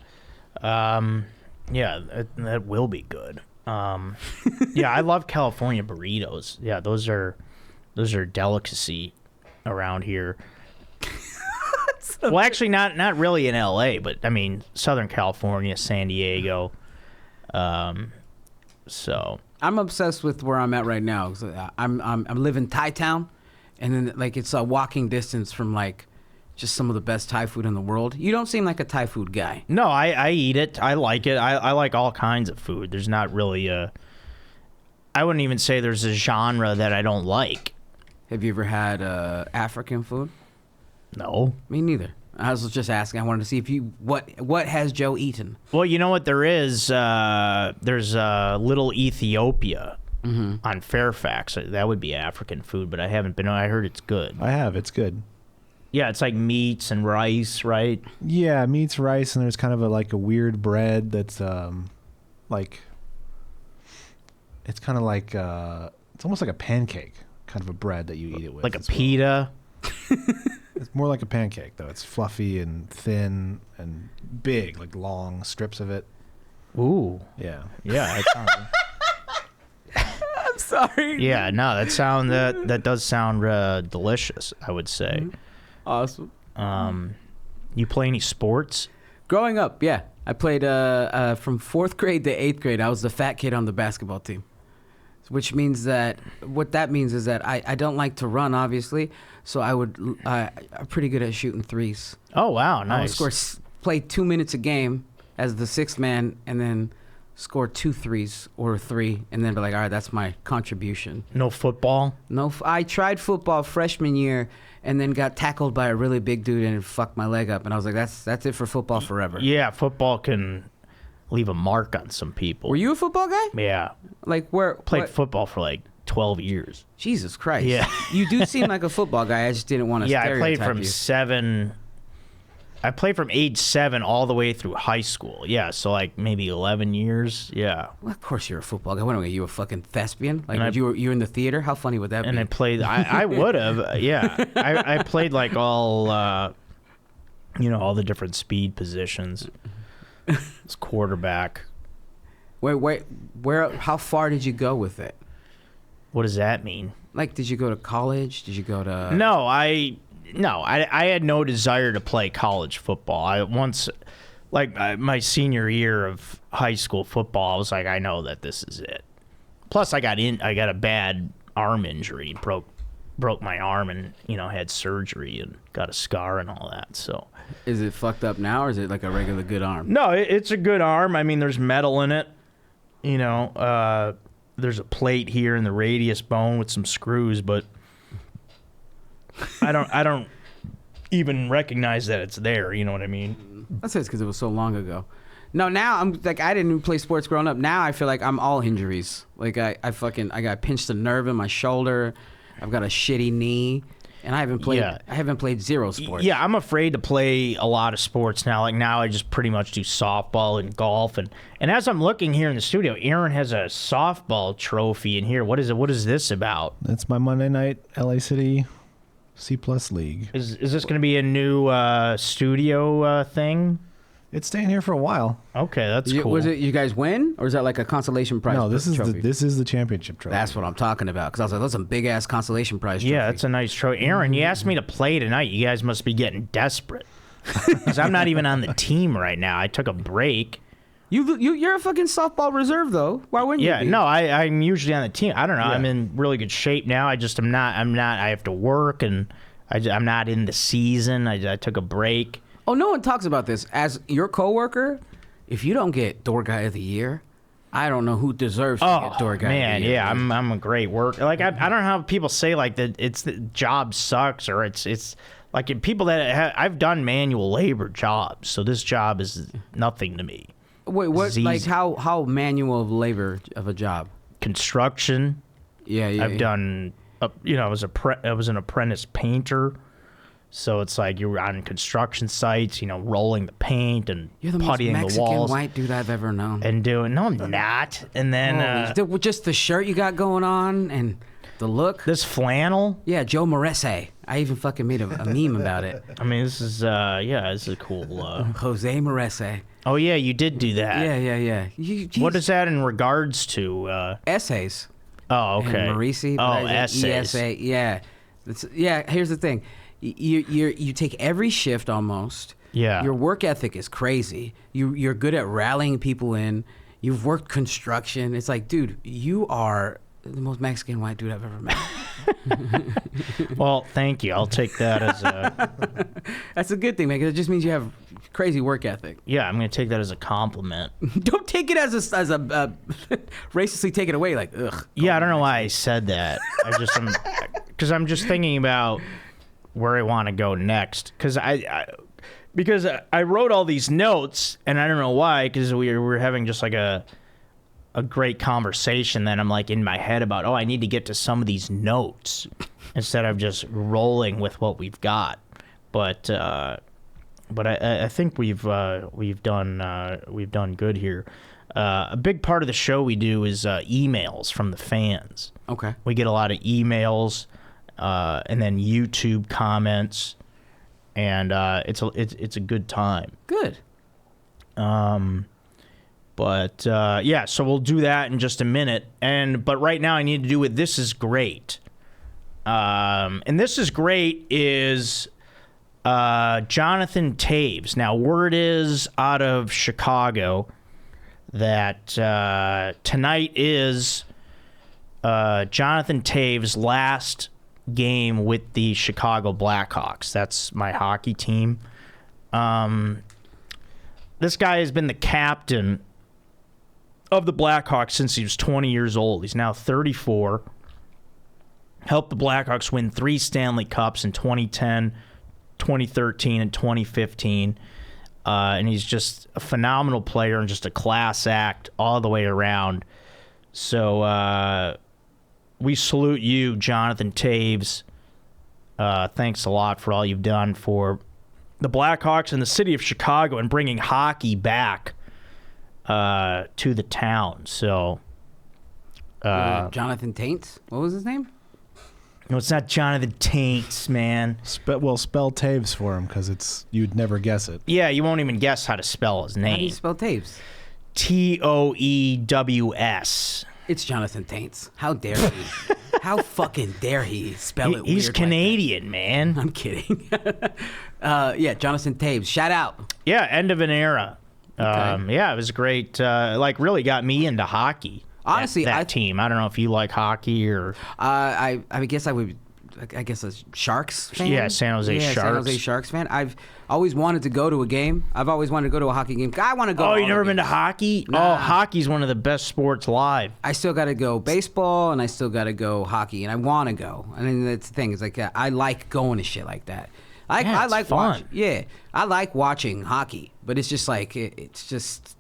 Yeah, that will be good. Yeah, I love California burritos. Yeah, those are delicacy around here. Well, actually, not really in L.A., but I mean Southern California, San Diego. So I'm obsessed with where I'm at right now. 'Cause I'm living Thai town, and then like it's a walking distance from like just some of the best Thai food in the world. You don't seem like a Thai food guy. no, I eat it. I like it. I like all kinds of food. There's not really I wouldn't even say there's a genre that I don't like. Have you ever had African food? No. Me neither. I was just asking. I wanted to see if you what has Joe eaten? Well, you know what there is? There's Little Ethiopia on Fairfax. That would be African food, but I haven't been. I heard it's good. I have. It's good. Yeah, it's like meats and rice, right? Yeah, meats, rice, and there's kind of a weird bread that's like it's kind of like it's almost like a pancake, kind of a bread that you eat it with. Like a as well. pita. It's more like a pancake though. It's fluffy and thin and big, like long strips of it. Ooh. Yeah. Yeah, that sounds. I'm sorry. Yeah, no, that does sound delicious, I would say. Awesome. You play any sports? Growing up, yeah, I played from 4th grade to 8th grade. I was the fat kid on the basketball team, which means that what that means is that I don't like to run, obviously. So I'm pretty good at shooting threes. Oh wow, I would nice. play 2 minutes a game as the 6th man, and then score 2 threes or 3, and then be like, all right, that's my contribution. No football? No, I tried football freshman year, and then got tackled by a really big dude and it fucked my leg up. And I was like, that's it for football forever. Yeah, football can leave a mark on some people. Were you a football guy? Yeah. Like where? Played football for like 12 years. Jesus Christ. Yeah. You do seem like a football guy. I just didn't want to Yeah, stereotype you. I played from age 7 all the way through high school. Yeah, so like maybe 11 years. Yeah. Well, of course you're a football guy. What are you, a fucking thespian? Like And you were in the theater? How funny would that And be? I played, I would have, yeah. I played like all, all the different speed positions. It's quarterback. Wait, how far did you go with it? What does that mean? Like, did you go to college? Did you go to... No, I had no desire to play college football. My senior year of high school football, I was like, I know that this is it. Plus, I got a bad arm injury, broke my arm, and had surgery and got a scar and all that. So, Is it fucked up now, or is it like a regular good arm? no, it's a good arm. I mean, there's metal in it. There's a plate here in the radius bone with some screws, but I don't even recognize that it's there. You know what I mean? That's because it was so long ago. No, now I'm like, I didn't even play sports growing up. Now I feel like I'm all injuries. Like I got pinched a nerve in my shoulder. I've got a shitty knee, and I haven't played zero sports. Yeah, I'm afraid to play a lot of sports now. Like now I just pretty much do softball and golf. And as I'm looking here in the studio, Aaron has a softball trophy in here. What is it? What is this about? That's my Monday night LA City C+ League. Is this going to be a new studio thing? It's staying here for a while. Okay, that's cool. Was it you guys win, or is that like a consolation prize? No, this trophy? is the championship trophy. That's what I'm talking about. Because I was like, that's a big ass consolation prize. Trophy. Yeah, that's a nice trophy. Aaron, you asked me to play tonight. You guys must be getting desperate. Because I'm not even on the team right now. I took a break. You're a fucking softball reserve though. Why wouldn't you? Yeah, be? no, I'm usually on the team. I don't know. Yeah. I'm in really good shape now. I'm not. I have to work, and I'm not in the season. I took a break. Oh, no one talks about this. As your coworker, if you don't get Door Guy of the Year, I don't know who deserves to get Door Guy of the Year. Yeah, I'm a great worker. Like I don't know how people say like that. It's the job sucks, or it's Like people that I've done manual labor jobs, so this job is nothing to me. Wait, what? Like how manual of labor of a job? Construction. Yeah. I've done. I was an apprentice painter, so it's like you're on construction sites, rolling the paint and You're the most puttying the Mexican walls. white dude I've ever known. And doing no, I'm not. And then Just the shirt you got going on and the look. this flannel. Yeah, Joe Morese. I even fucking made a meme about it. I mean, this is cool. Jose Morese. Oh yeah, you did do that. Yeah. What is that in regards to? Essays? Oh, okay. And Morisi. Oh, essays. ESA. Yeah. Here's the thing. You take every shift almost. Yeah. Your work ethic is crazy. You're good at rallying people in. You've worked construction. It's like, dude, you are the most Mexican white dude I've ever met. Well, thank you. I'll take that as a. That's a good thing, man, 'cause it just means you have crazy work ethic. Yeah, I'm gonna take that as a compliment. Don't take it as a racistly take it away. Like, ugh. Yeah, I don't know why I said that. Because I'm just thinking about where I want to go next. Because I wrote all these notes, and I don't know why. Because we were having just like a great conversation. Then I'm like in my head about, I need to get to some of these notes instead of just rolling with what we've got. But I think we've done good here. A big part of the show we do is emails from the fans. Okay. We get a lot of emails, and then YouTube comments, and it's a good time. Good. So we'll do that in just a minute. But right now I need to do with This Is Great. And This Is Great is Jonathan Taves. Now, word is out of Chicago that tonight is Jonathan Taves' last game with the Chicago Blackhawks. That's my hockey team. This guy has been the captain of the Blackhawks since he was 20 years old. He's now 34. Helped the Blackhawks win 3 Stanley Cups in 2010, 2013, and 2015. And he's just a phenomenal player and just a class act all the way around. So we salute you, Jonathan Taves. Thanks a lot for all you've done for the Blackhawks and the city of Chicago and bringing hockey back to the town. So Jonathan Taints? What was his name? no, it's not Jonathan Taints, man. Spell Taves for him because you'd never guess it. Yeah, you won't even guess how to spell his How do you name. spell Taves? Toews. It's Jonathan Taints. How dare he? How fucking dare he spell it He's weird Canadian, man. I'm kidding. Yeah, Jonathan Taves. Shout out. Yeah, end of an era. Okay. Yeah, it was great. Really got me into hockey. Honestly, that team. I don't know if you like hockey or. I guess I would. I guess a Sharks fan. Yeah, San Jose Sharks. San Jose Sharks fan. I've always wanted to go to a game. I've always wanted to go to a hockey game. I want to go. Oh, to you never been to hockey? Nah. Oh, hockey's one of the best sports live. I still got to go baseball, and I still got to go hockey, and I want to go. I mean, that's the thing. It's like I like going to shit like that. I It's like fun. watching. Yeah, I like watching hockey, but it's just like it's just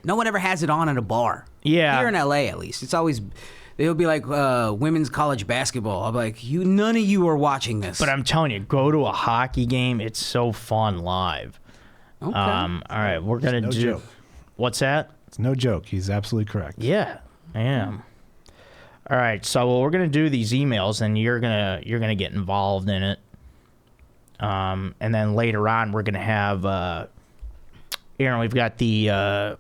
no one ever has it on at a bar. Yeah. Here in LA, at least, it's always they'll be like women's college basketball. I'm like, none of you are watching this. But I'm telling you, go to a hockey game. It's so fun live. Okay. All right, we're gonna no do. joke. What's that? It's no joke. He's absolutely correct. Yeah, I am. All right, so we're gonna do these emails, and you're gonna get involved in it. And then later on, we're gonna have. Aaron, we've got the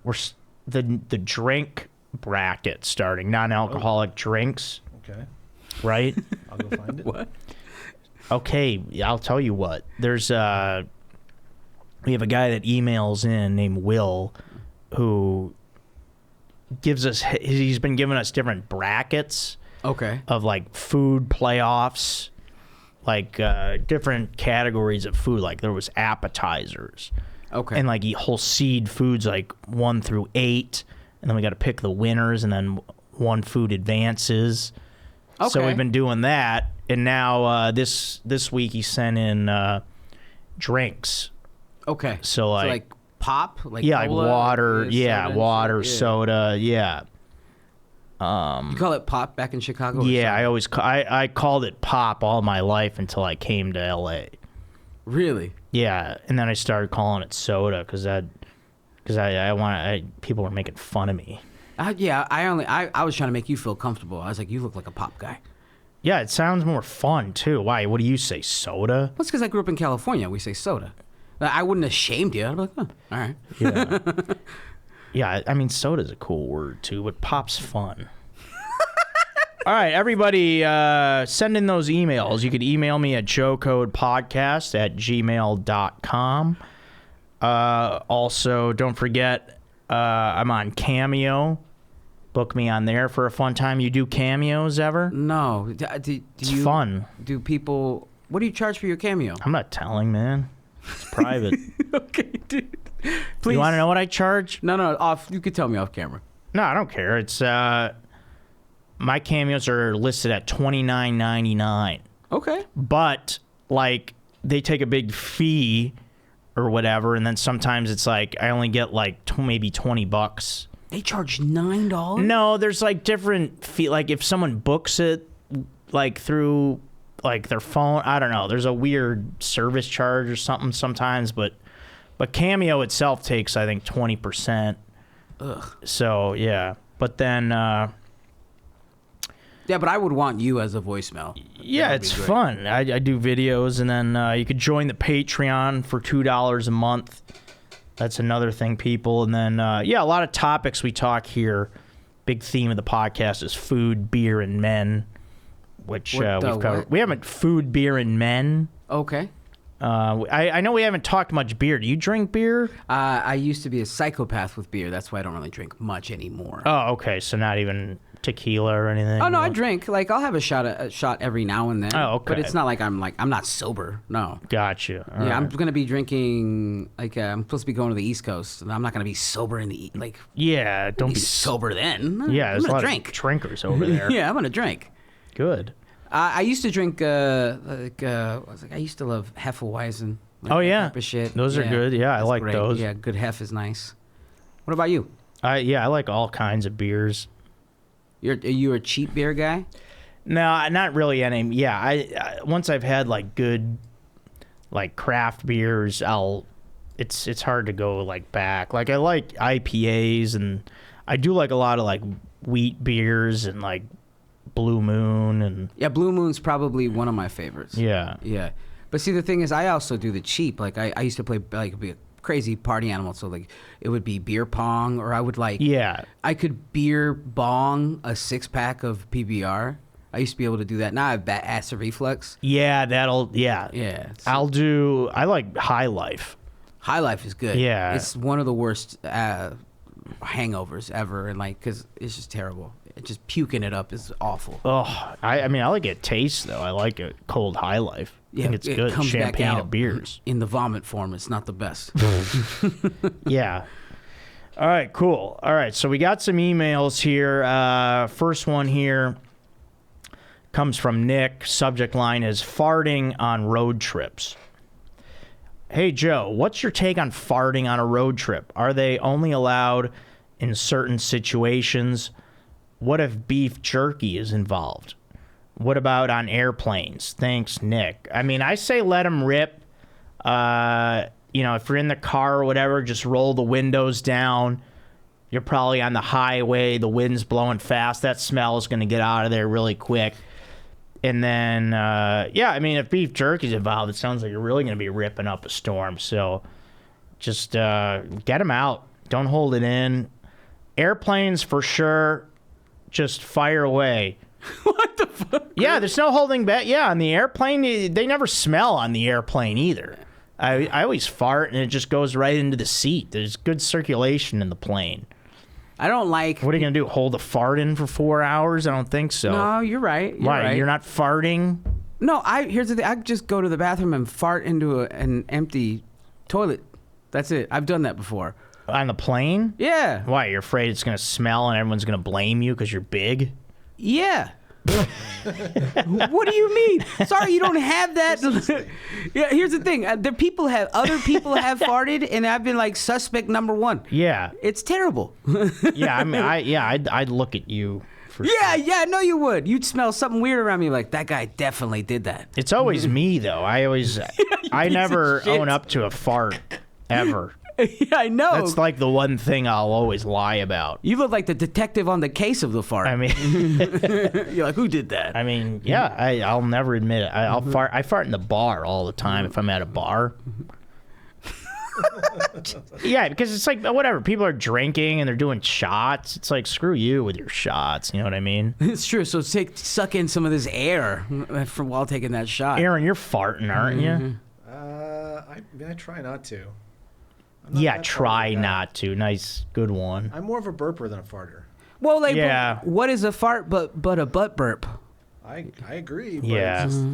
drink bracket starting, non-alcoholic drinks, Okay. right? I'll go find it. What? Okay, I'll tell you what. There's we have a guy that emails in named Will, who he's been giving us different brackets Okay. of like food playoffs, like different categories of food. Like there was appetizers, Okay. and like he'll seed foods like 1 through 8, and then we got to pick the winners, and then one food advances. So Okay. we've been doing that, and now this week he sent in drinks. Okay. So like pop, like yeah, like cola, water, soda, water, yeah. soda, yeah. You call it pop back in Chicago? Or Yeah, soda? I always I called it pop all my life until I came to LA. Really? Yeah, and then I started calling it soda because people were making fun of me. Yeah, I was trying to make you feel comfortable. I was like, you look like a pop guy. Yeah, it sounds more fun too. Why? What do you say, soda? That's because I grew up in California. We say soda. I wouldn't have shamed you. I'd be like, oh, all right. Yeah. Yeah, I mean, soda's a cool word too, but pop's fun. All right, everybody, send in those emails. You could email me at joecodepodcast@gmail.com. Also, don't forget, I'm on Cameo. Book me on there for a fun time. You do cameos ever? No. Do It's you, fun. Do people... What do you charge for your cameo? I'm not telling, man. It's private. Okay, dude. Please. You want to know what I charge? No, off. You could tell me off camera. No, I don't care. It's my cameos are listed at $29.99. Okay. But like they take a big fee or whatever, and then sometimes it's like I only get like maybe $20. They charge $9? No, there's like different fee. Like if someone books it like through like their phone, I don't know. There's a weird service charge or something sometimes, but Cameo itself takes I think 20%. Ugh. So yeah, but then Yeah, but I would want you as a voicemail. yeah, That would it's be great. fun. I do videos, and then you could join the Patreon for $2 a month. That's another thing, people. And then yeah, a lot of topics we talk here. Big theme of the podcast is food, beer, and men, which we've covered. what? We haven't food, beer, and men. Okay. I know we haven't talked much beer. Do you drink beer? I used to be a psychopath with beer. That's why I don't really drink much anymore. Oh, okay. So not even tequila or anything? Oh no, I drink. Like I'll have a shot every now and then. Oh, okay. But it's not like I'm not sober. No. Gotcha. All Yeah, right. I'm gonna be drinking. Like I'm supposed to be going to the East Coast, and I'm not gonna be sober in the like. Yeah, don't Be be sober then. Yeah, I'm there's a gonna lot drink. of drinkers over there. Yeah, I'm gonna drink. Good. I used to drink I used to love Hefeweizen. Like Oh that yeah, type of shit. those are good. Yeah, I that's like great. those. Yeah, good Hef is nice. What about you? I like all kinds of beers. Are you a cheap beer guy? No, not really any. Yeah, I once I've had like good, like craft beers, it's hard to go like back. Like I like IPAs, and I do like a lot of like wheat beers and like Blue Moon and Yeah, Blue Moon's probably one of my favorites. yeah. Yeah. But see, the thing is, I also do the cheap. Like, I used to play, like, be a crazy party animal. So, like, it would be beer pong, or I would, like, Yeah. I could beer bong a 6-pack of PBR. I used to be able to do that. Now I have acid reflux. Yeah, Yeah. I like High Life. High Life is good. Yeah. It's one of the worst hangovers ever. And, like, because it's just terrible. Just puking it up is awful. Oh, I mean, I like it taste though. I like a cold High Life. I think it's good. Comes back Champagne out of beers. in the vomit form. It's not the best. Yeah. All right, cool. All right, so we got some emails here. First one here comes from Nick. Subject line is farting on road trips. Hey, Joe, what's your take on farting on a road trip? Are they only allowed in certain situations? What if beef jerky is involved? What about on airplanes? Thanks, Nick. I mean, I say let them rip. You know, if you're in the car or whatever, just roll the windows down. You're probably on the highway. The wind's blowing fast. That smell is going to get out of there really quick. And then, yeah, I mean, if beef jerky's involved, it sounds like you're really going to be ripping up a storm. So just get them out. Don't hold it in. Airplanes, for sure, just fire away. What the fuck? Yeah, there's no holding back. Yeah, on the airplane, they never smell on the airplane either. I always fart, and it just goes right into the seat. There's good circulation in the plane. I don't like. What are you going to do, hold a fart in for 4 hours? I don't think so. No, you're right. Why? Right. You're not farting? No, here's the thing. I just go to the bathroom and fart into an empty toilet. That's it. I've done that before. On the plane? Yeah. Why? You're afraid it's going to smell and everyone's going to blame you because you're big? Yeah. What do you mean? Sorry, you don't have that. Yeah, here's the thing. Other people have farted, and I've been like suspect number one. Yeah. It's terrible. Yeah, I mean, I'd look at you for sure. Yeah, I know you would. You'd smell something weird around me, like that guy definitely did that. It's always me though. I never piece of shit. own up to a fart ever. Yeah, I know. That's like the one thing I'll always lie about. You look like the detective on the case of the fart. I mean, You're like, who did that? I mean, yeah, I'll never admit it. I'll fart. I fart in the bar all the time if I'm at a bar. Yeah, because it's like whatever. People are drinking and they're doing shots. It's like screw you with your shots. You know what I mean? It's true. So suck in some of this air from while taking that shot. Aaron, you're farting, aren't you? I try not to. Yeah, try not to. Nice, good one. I'm more of a burper than a farter. Well, like, Yeah. what is a fart but a butt burp? I agree. But Yeah. it's just,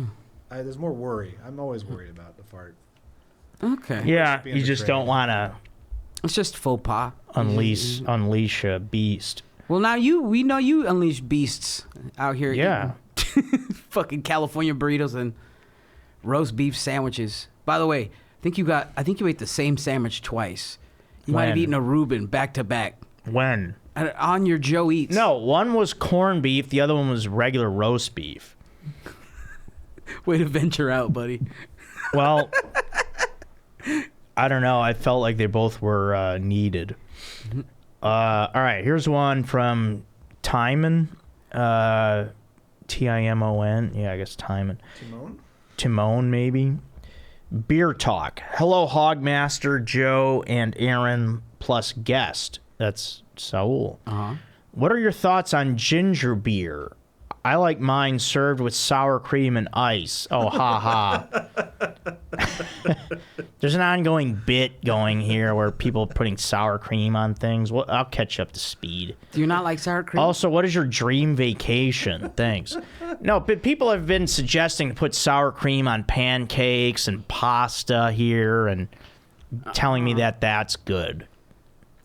there's more worry. I'm always worried about the fart. Okay. Yeah, being you just betrayed. don't want to It's just faux pas. unleash a beast. Well, now we know you unleash beasts out here. Yeah. eating fucking California burritos and roast beef sandwiches. By the way, I think you ate the same sandwich twice. You might have When? eaten a Reuben back to back When? on your Joe Eats. No, one was corned beef. The other one was regular roast beef. Way to venture out, buddy. Well, I don't know. I felt like they both were needed. All right, here's one from Timon. Timon. Yeah, I guess Timon. Timon, maybe. Beer talk. Hello, Hogmaster, Joe, and Aaron, plus guest. That's Saul. Uh-huh. What are your thoughts on ginger beer? I like mine served with sour cream and ice. Oh, ha ha. There's an ongoing bit going here where people are putting sour cream on things. Well, I'll catch you up to speed. Do you not like sour cream? Also, what is your dream vacation? Thanks. No, but people have been suggesting to put sour cream on pancakes and pasta here and telling me that that's good.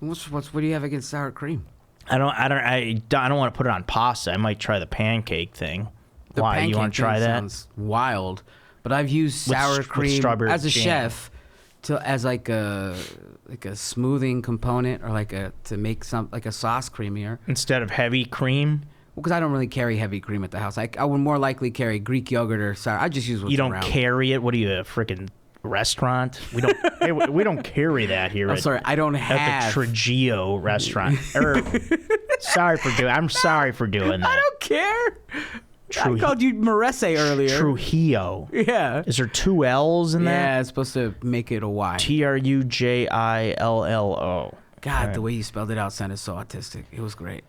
What do you have against sour cream? I don't want to put it on pasta. I might try the pancake thing. The Why? pancake You want to try thing that? Sounds wild, but I've used With sour with cream strawberry as a jam. chef as like a smoothing component or to make some like a sauce creamier. Instead of heavy cream? Because I don't really carry heavy cream at the house. I would more likely carry Greek yogurt or sour. I just use what's You don't around. carry it? What are you, a freaking restaurant? We don't hey, we don't carry that here I'm sorry, I don't at have. the Trujillo restaurant. I'm sorry for doing that. I don't care. I called you Marese earlier. Trujillo. Yeah. Is there two L's in that? Yeah, it's supposed to make it a Y. Trujillo. God, the way you spelled it out sounded so autistic. It was great.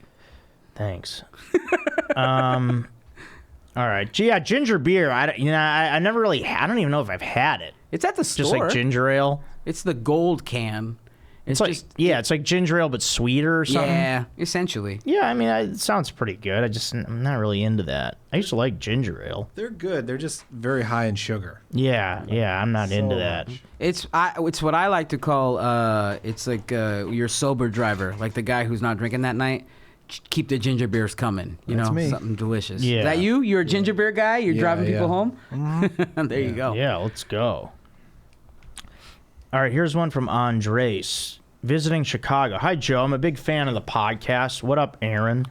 Thanks. All right. Yeah, ginger beer. I never really. I don't even know if I've had it. It's at the store. Just like ginger ale. It's the gold can. It's like it's like ginger ale but sweeter or something. Yeah, essentially. Yeah, I mean, it sounds pretty good. I'm not really into that. I used to like ginger ale. They're good. They're just very high in sugar. Yeah, I'm not into that. much. It's what I like to call it's like your sober driver, like the guy who's not drinking that night. Keep the ginger beers coming. That's me. Something delicious. Yeah. Is that you? You're a ginger beer guy? You're driving people home? There you go. Yeah, let's go. All right, here's one from Andres. Visiting Chicago. Hi, Joe. I'm a big fan of the podcast. What up, Aaron?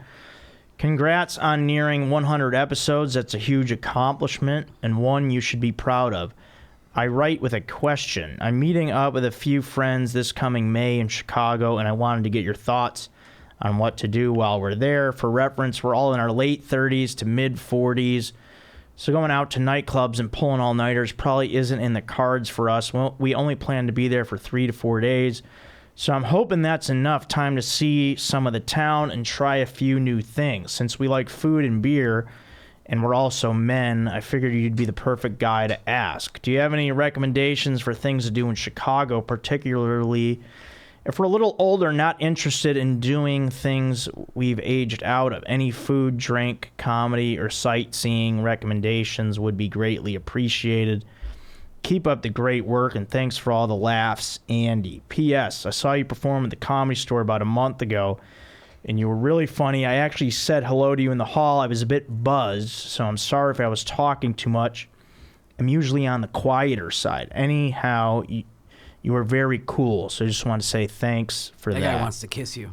Congrats on nearing 100 episodes. That's a huge accomplishment and one you should be proud of. I write with a question. I'm meeting up with a few friends this coming May in Chicago, and I wanted to get your thoughts on what to do while we're there. For reference, we're all in our late 30s to mid 40s. So going out to nightclubs and pulling all-nighters probably isn't in the cards for us. We only plan to be there for 3 to 4 days. So I'm hoping that's enough time to see some of the town and try a few new things. Since we like food and beer, and we're also men, I figured you'd be the perfect guy to ask. Do you have any recommendations for things to do in Chicago, particularly if we're a little older, not interested in doing things we've aged out of? Any food, drink, comedy, or sightseeing recommendations would be greatly appreciated. Keep up the great work, and thanks for all the laughs, Andy. P.S. I saw you perform at the Comedy Store about a month ago. and you were really funny. I actually said hello to you in the hall. I was a bit buzzed, so I'm sorry if I was talking too much. I'm usually on the quieter side. Anyhow, you were very cool, so I just want to say thanks for that. That guy wants to kiss you.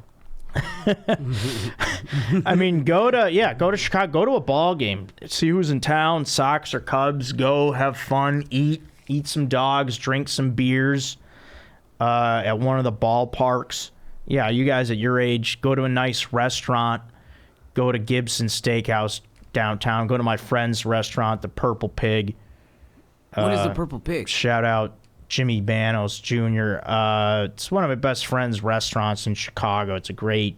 I mean, go to Chicago, go to a ball game, see who's in town, Sox or Cubs. Go have fun, eat some dogs, drink some beers at one of the ballparks. Yeah, you guys at your age, go to a nice restaurant. Go to Gibson Steakhouse downtown. Go to my friend's restaurant, the Purple Pig. What is the Purple Pig? Shout out Jimmy Banos Jr. It's one of my best friend's restaurants in Chicago. It's a great,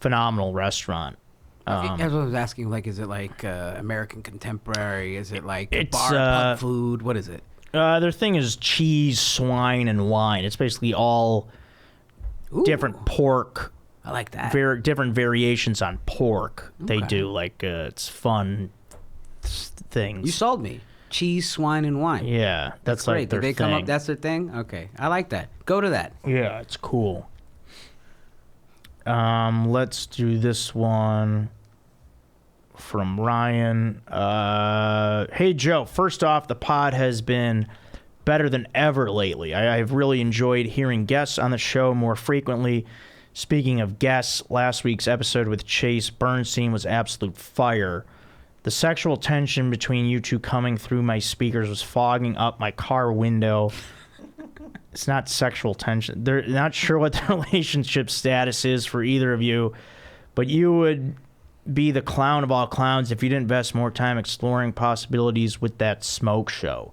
phenomenal restaurant. That's what I was asking. Like, is it like American Contemporary? Is it like It's, bar pub food? What is it? Their thing is cheese, swine, and wine. It's basically all Ooh, different pork, I like that. different variations on pork. They Okay. do like it's fun things. You sold me. Cheese, swine, and wine. Yeah, that's like Great. their Did they come thing. up? That's their thing? Okay. I like that. Go to that. Yeah, it's cool. Let's do this one from Ryan. Hey, Joe. First off, the pod has been better than ever lately. I've really enjoyed hearing guests on the show more frequently. Speaking of guests, last week's episode with Chase Bernstein was absolute fire. The sexual tension between you two coming through my speakers was fogging up my car window. It's not sexual tension. They're not sure what the relationship status is for either of you, but you would be the clown of all clowns if you didn't invest more time exploring possibilities with that smoke show.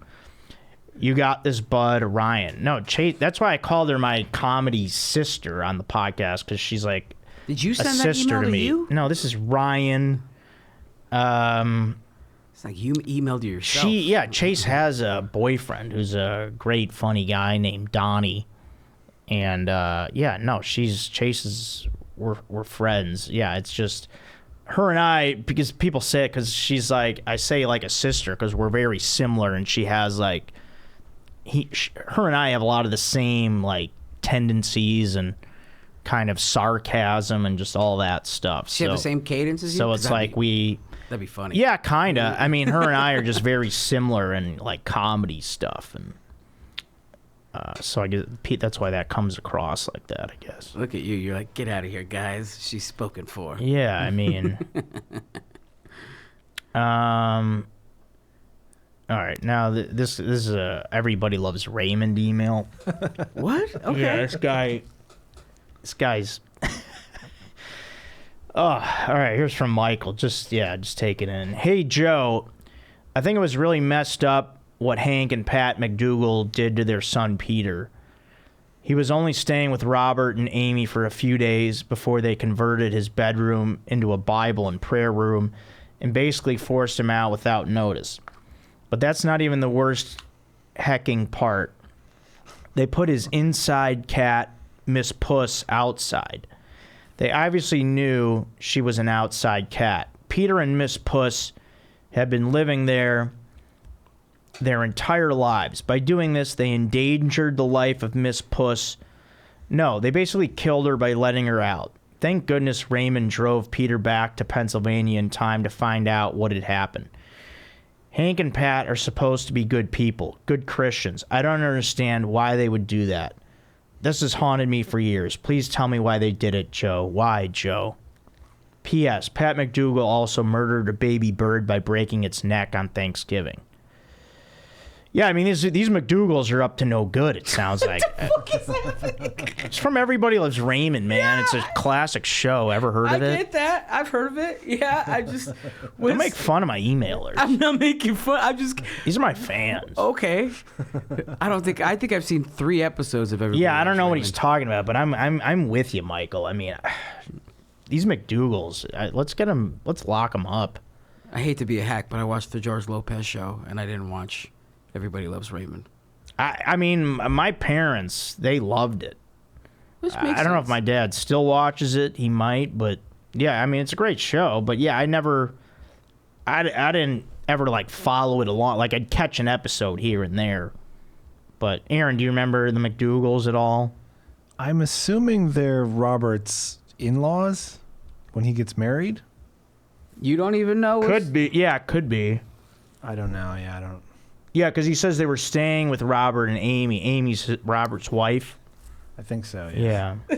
You got this, bud. Ryan. No, Chase. That's why I called her my comedy sister on the podcast, because she's like Did you a send that sister email to to me. you? No, this is Ryan. It's like you emailed to yourself. Chase has a boyfriend who's a great, funny guy named Donnie, and we're friends. Yeah, it's just her and I, because people say it because she's like, I say like a sister because we're very similar, and she has like her and I have a lot of the same like tendencies and kind of sarcasm and just all that stuff. She have the same cadence as you? So 'Cause it's like that'd be funny. yeah, kind of. I mean, her and I are just very similar in like comedy stuff, and so I guess that's why that comes across like that, I guess. Look at you. You're like, get out of here, guys. She's spoken for. Yeah, I mean, all right. Now this is a everybody loves Raymond email. What? Okay. Yeah, this guy's. Oh, all right. Here's from Michael. Just take it in. Hey, Joe, I think it was really messed up what Hank and Pat McDougal did to their son Peter. He was only staying with Robert and Amy for a few days before they converted his bedroom into a Bible and prayer room and basically forced him out without notice. But that's not even the worst hecking part. They put his inside cat, Miss Puss, outside. They obviously knew she was an outside cat. Peter and Miss Puss had been living there their entire lives. By doing this, they endangered the life of Miss Puss. No, they basically killed her by letting her out. Thank goodness Raymond drove Peter back to Pennsylvania in time to find out what had happened. Hank and Pat are supposed to be good people, good Christians. I don't understand why they would do that. This has haunted me for years. Please tell me why they did it, Joe. Why, Joe? P.S. Pat McDougal also murdered a baby bird by breaking its neck on Thanksgiving. Yeah, I mean, these McDougals are up to no good, it sounds like. What the fuck is happening? It's from Everybody Loves Raymond, man. Yeah. It's a classic show. Ever heard I of it? get that. I've heard of it. Yeah, I just... Don't make fun of my emailers. I'm not making fun. I'm just... These are my fans. Okay. I think I've seen 3 episodes of Everybody Yeah, I don't Loves know what Raymond. he's talking about, but I'm with you, Michael. I mean, these McDougals, let's lock them up. I hate to be a hack, but I watched the George Lopez show, and I didn't watch Everybody Loves Raymond. I mean, my parents, they loved it. Which I makes don't know if sense. my dad still watches it. He might, but yeah, I mean, it's a great show. But yeah, I didn't ever like follow it along. Like I'd catch an episode here and there. But Aaron, do you remember the McDougals at all? I'm assuming they're Robert's in-laws when he gets married? You don't even know. Could be. Yeah, could be. I don't know. Yeah, I don't. Yeah, because he says they were staying with Robert and Amy. Amy's Robert's wife. I think so. Yeah. Yeah.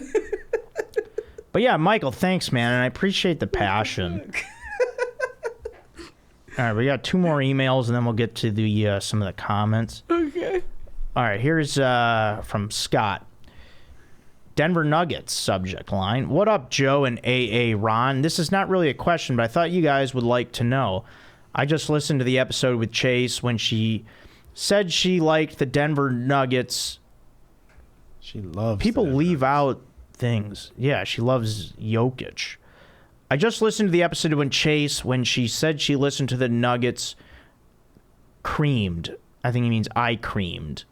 But yeah, Michael, thanks, man, and I appreciate the passion. All right, we got 2 more emails, and then we'll get to the some of the comments. Okay. All right, here's from Scott. Denver Nuggets subject line. What up, Joe and AA Ron? This is not really a question, but I thought you guys would like to know. I just listened to the episode with Chase when she said she liked the Denver Nuggets. She loves. People the leave Nuggets. out things. Yeah, she loves Jokic. I just listened to the episode when Chase, when she said she listened to the Nuggets creamed. I think he means I creamed.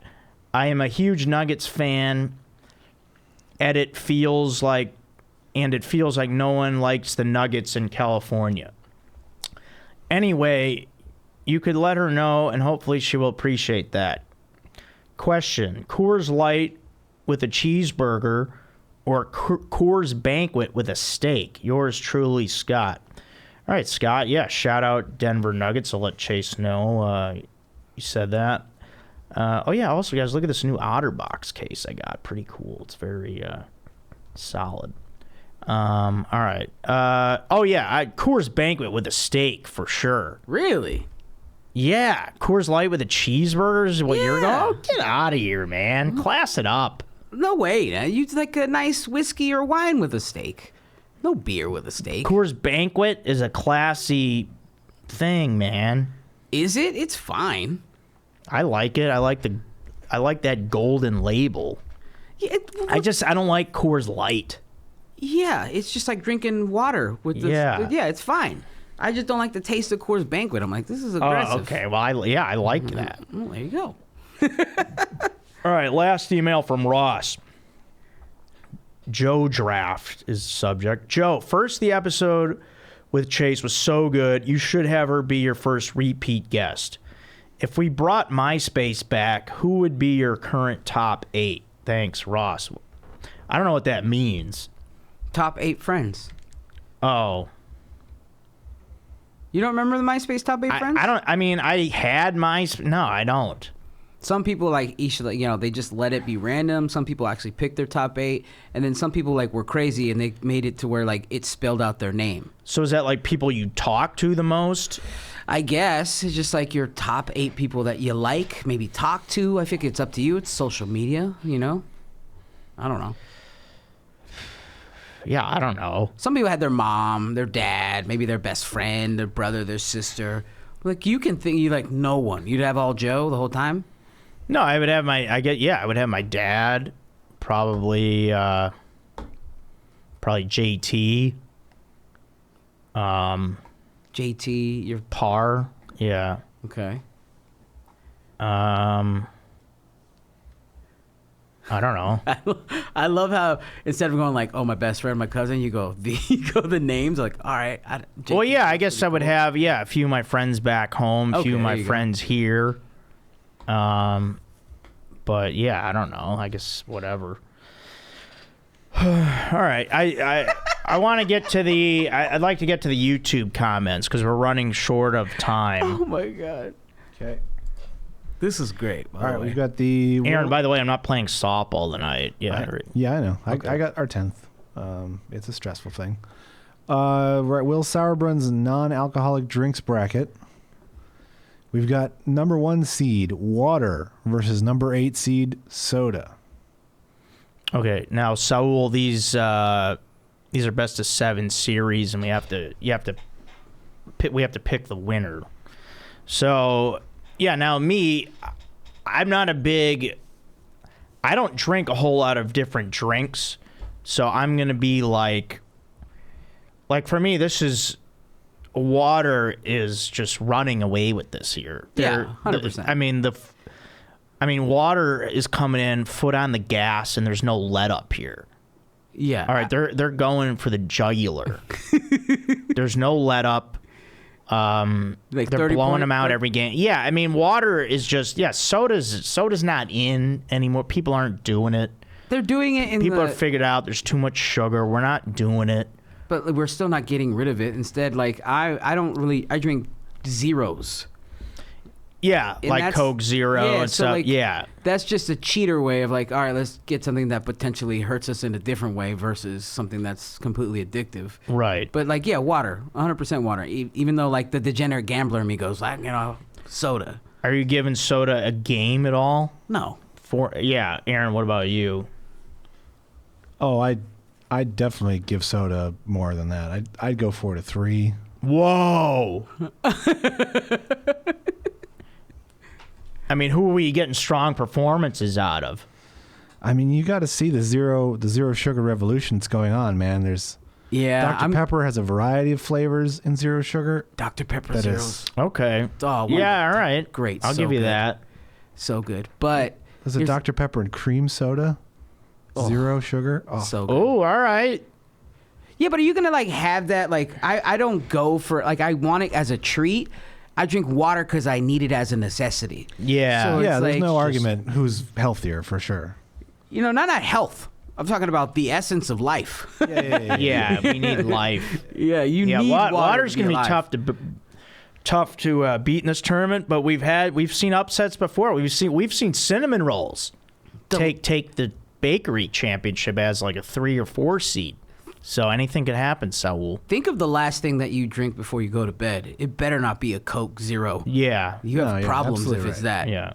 I am a huge Nuggets fan. And it feels like no one likes the Nuggets in California. Anyway, you could let her know, and hopefully she will appreciate that. Question: Coors Light with a cheeseburger or Coors Banquet with a steak? Yours truly, Scott. All right, Scott. Yeah, shout out Denver Nuggets. I'll let Chase know you said that. Oh, yeah, also, guys, look at this new OtterBox case I got. Pretty cool. It's very solid. All right. Coors Banquet with a steak, for sure. Really? Yeah, Coors Light with a cheeseburger is what you're going? Yeah. Oh, get out of here, man. Class it up. No way. You like a nice whiskey or wine with a steak. No beer with a steak. Coors Banquet is a classy thing, man. Is it? It's fine. I like it. I like that golden label. Yeah, I don't like Coors Light. Yeah, it's just like drinking water with the. Yeah. It's fine. I just don't like the taste of Coors Banquet. I'm like, this is aggressive. Oh, okay. Well, I like that. Well, there you go. All right, last email from Ross. Joe Draft is the subject. Joe, first the episode with Chase was so good, you should have her be your first repeat guest. If we brought MySpace back, who would be your current top 8? Thanks, Ross. I don't know what that means. Top 8 friends. Oh. You don't remember the MySpace top 8 friends? I had MySpace. No, I don't. Some people they just let it be random. Some people actually picked their top 8, and then some people were crazy and they made it to where it spelled out their name. So is that people you talk to the most? I guess it's just your top 8 people that you maybe talk to. I think it's up to you. It's social media, I don't know. Yeah, I don't know. Some people had their mom, their dad, maybe their best friend, their brother, their sister. You can think no one. You'd have all Joe the whole time? No, I would have I would have my dad, probably JT. JT, your Par, yeah. Okay. I don't know. I love how instead of going my best friend, my cousin, you go the names all right. Well, yeah, I guess I would have a few of my friends back home, a few of my friends here. But yeah, I don't know. I guess whatever. All right, I want to get to I'd like to get to the YouTube comments because we're running short of time. Oh my god. Okay. This is great. All right, we've got the Aaron. By the way, I'm not playing softball tonight. Yeah. Yeah, I know. Okay. I got our 10th. It's a stressful thing. We're at Will Sauerbrun's non-alcoholic drinks bracket. We've got number 1 seed water versus number 8 seed soda. Okay, now Saul, these are best of 7 series, and we have to pick the winner. So yeah, now me, I'm not I don't drink a whole lot of different drinks, so I'm gonna be like for me, this is. Water is just running away with this here. Yeah, 100%. I mean, water is coming in foot on the gas, and there's no let up here. Yeah. All right, they're going for the jugular. There's no let up. They're blowing them out every game. Yeah, I mean, water is just soda's not in anymore. People aren't doing it. They're doing it in People have figured out there's too much sugar. We're not doing it. But we're still not getting rid of it. Instead, like, I drink zeros. Yeah, And like Coke Zero and so stuff. like, yeah. That's just a cheater way of like, all right, let's get something that potentially hurts us in a different way versus something that's completely addictive. Right. But like, yeah, water, 100% water. Even though like the degenerate gambler in me goes, like, soda. Are you giving soda a game at all? No. Yeah, Aaron, what about you? Oh, I'd definitely give soda more than that. I'd go 4 to 3. Whoa. I mean, who are we getting strong performances out of? I mean, you got to see the zero sugar revolution that's going on, man. There's Dr. Pepper has a variety of flavors in zero sugar. Dr. Pepper Zeros. Okay. Oh, yeah, all right. Great. I'll give you that. So good. But there's a Dr. Pepper and cream soda. Zero sugar. Oh, so good. Oh, all right. Yeah, but are you going to like have that? Like, I don't go for, like, I want it as a treat. I drink water because I need it as a necessity. Yeah. So yeah, it's there's like no argument who's healthier for sure. Not health. I'm talking about the essence of life. Yeah, we need life. Yeah, you need water. Water's going to be alive. tough to beat in this tournament, but we've seen upsets before. We've seen cinnamon rolls take the bakery championship as like a 3 or 4 seed. So anything could happen, Saul. Think of the last thing that you drink before you go to bed. It better not be a Coke Zero. Yeah. You have problems if it's that. Yeah.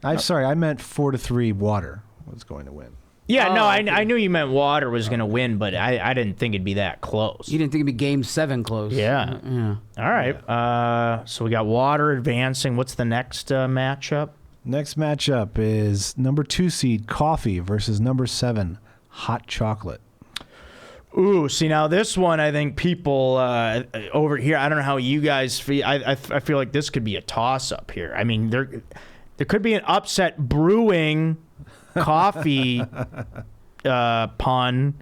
I'm sorry, I meant 4 to 3 water was going to win. Yeah, no, I knew you meant water was going to win, but I didn't think it'd be that close. You didn't think it'd be Game 7 close. Yeah. All right. So we got water advancing. What's the next matchup? Next matchup is number 2 seed coffee versus number 7 hot chocolate. Ooh, see, now this one, I think people over here, I don't know how you guys feel. I feel like this could be a toss-up here. I mean, there could be an upset brewing coffee pun.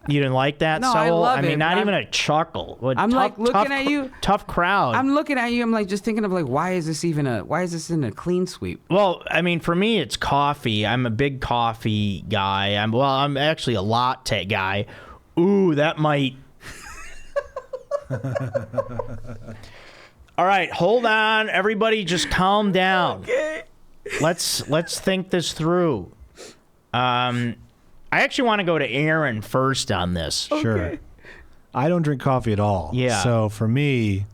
You didn't like that, No, Saul? I love mean, it, not but even a chuckle. I'm like looking at you. Tough crowd. I'm looking at you. I'm like just thinking of like, why is this in a clean sweep? Well, I mean, for me, it's coffee. I'm a big coffee guy. I'm actually a latte guy. Ooh, that might. All right, hold on, everybody. Just calm down. Okay. Let's think this through. I actually want to go to Aaron first on this. Sure. I don't drink coffee at all. Yeah. So for me,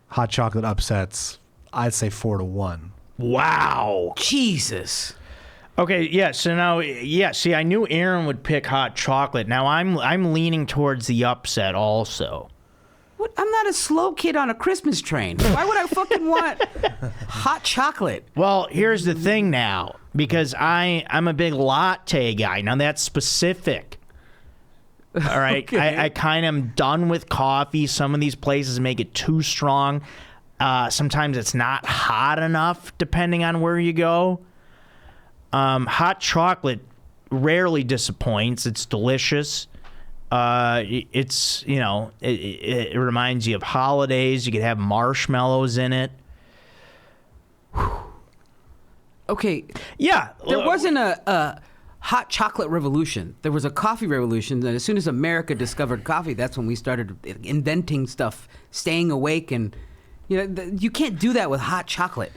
hot chocolate upsets, I'd say 4 to 1. Wow. Jesus. Okay, yeah. So now, see, I knew Aaron would pick hot chocolate. Now I'm leaning towards the upset also. What? I'm not a slow kid on a Christmas train. Why would I fucking want hot chocolate? Well, here's the thing now, because I'm a big latte guy. Now that's specific. All right, Okay. I kind of am done with coffee. Some of these places make it too strong. Sometimes it's not hot enough, depending on where you go. Hot chocolate rarely disappoints. It's delicious. It's, it reminds you of holidays. You could have marshmallows in it. Okay. Yeah. There wasn't a hot chocolate revolution. There was a coffee revolution. And as soon as America discovered coffee, that's when we started inventing stuff, staying awake. And, you can't do that with hot chocolate.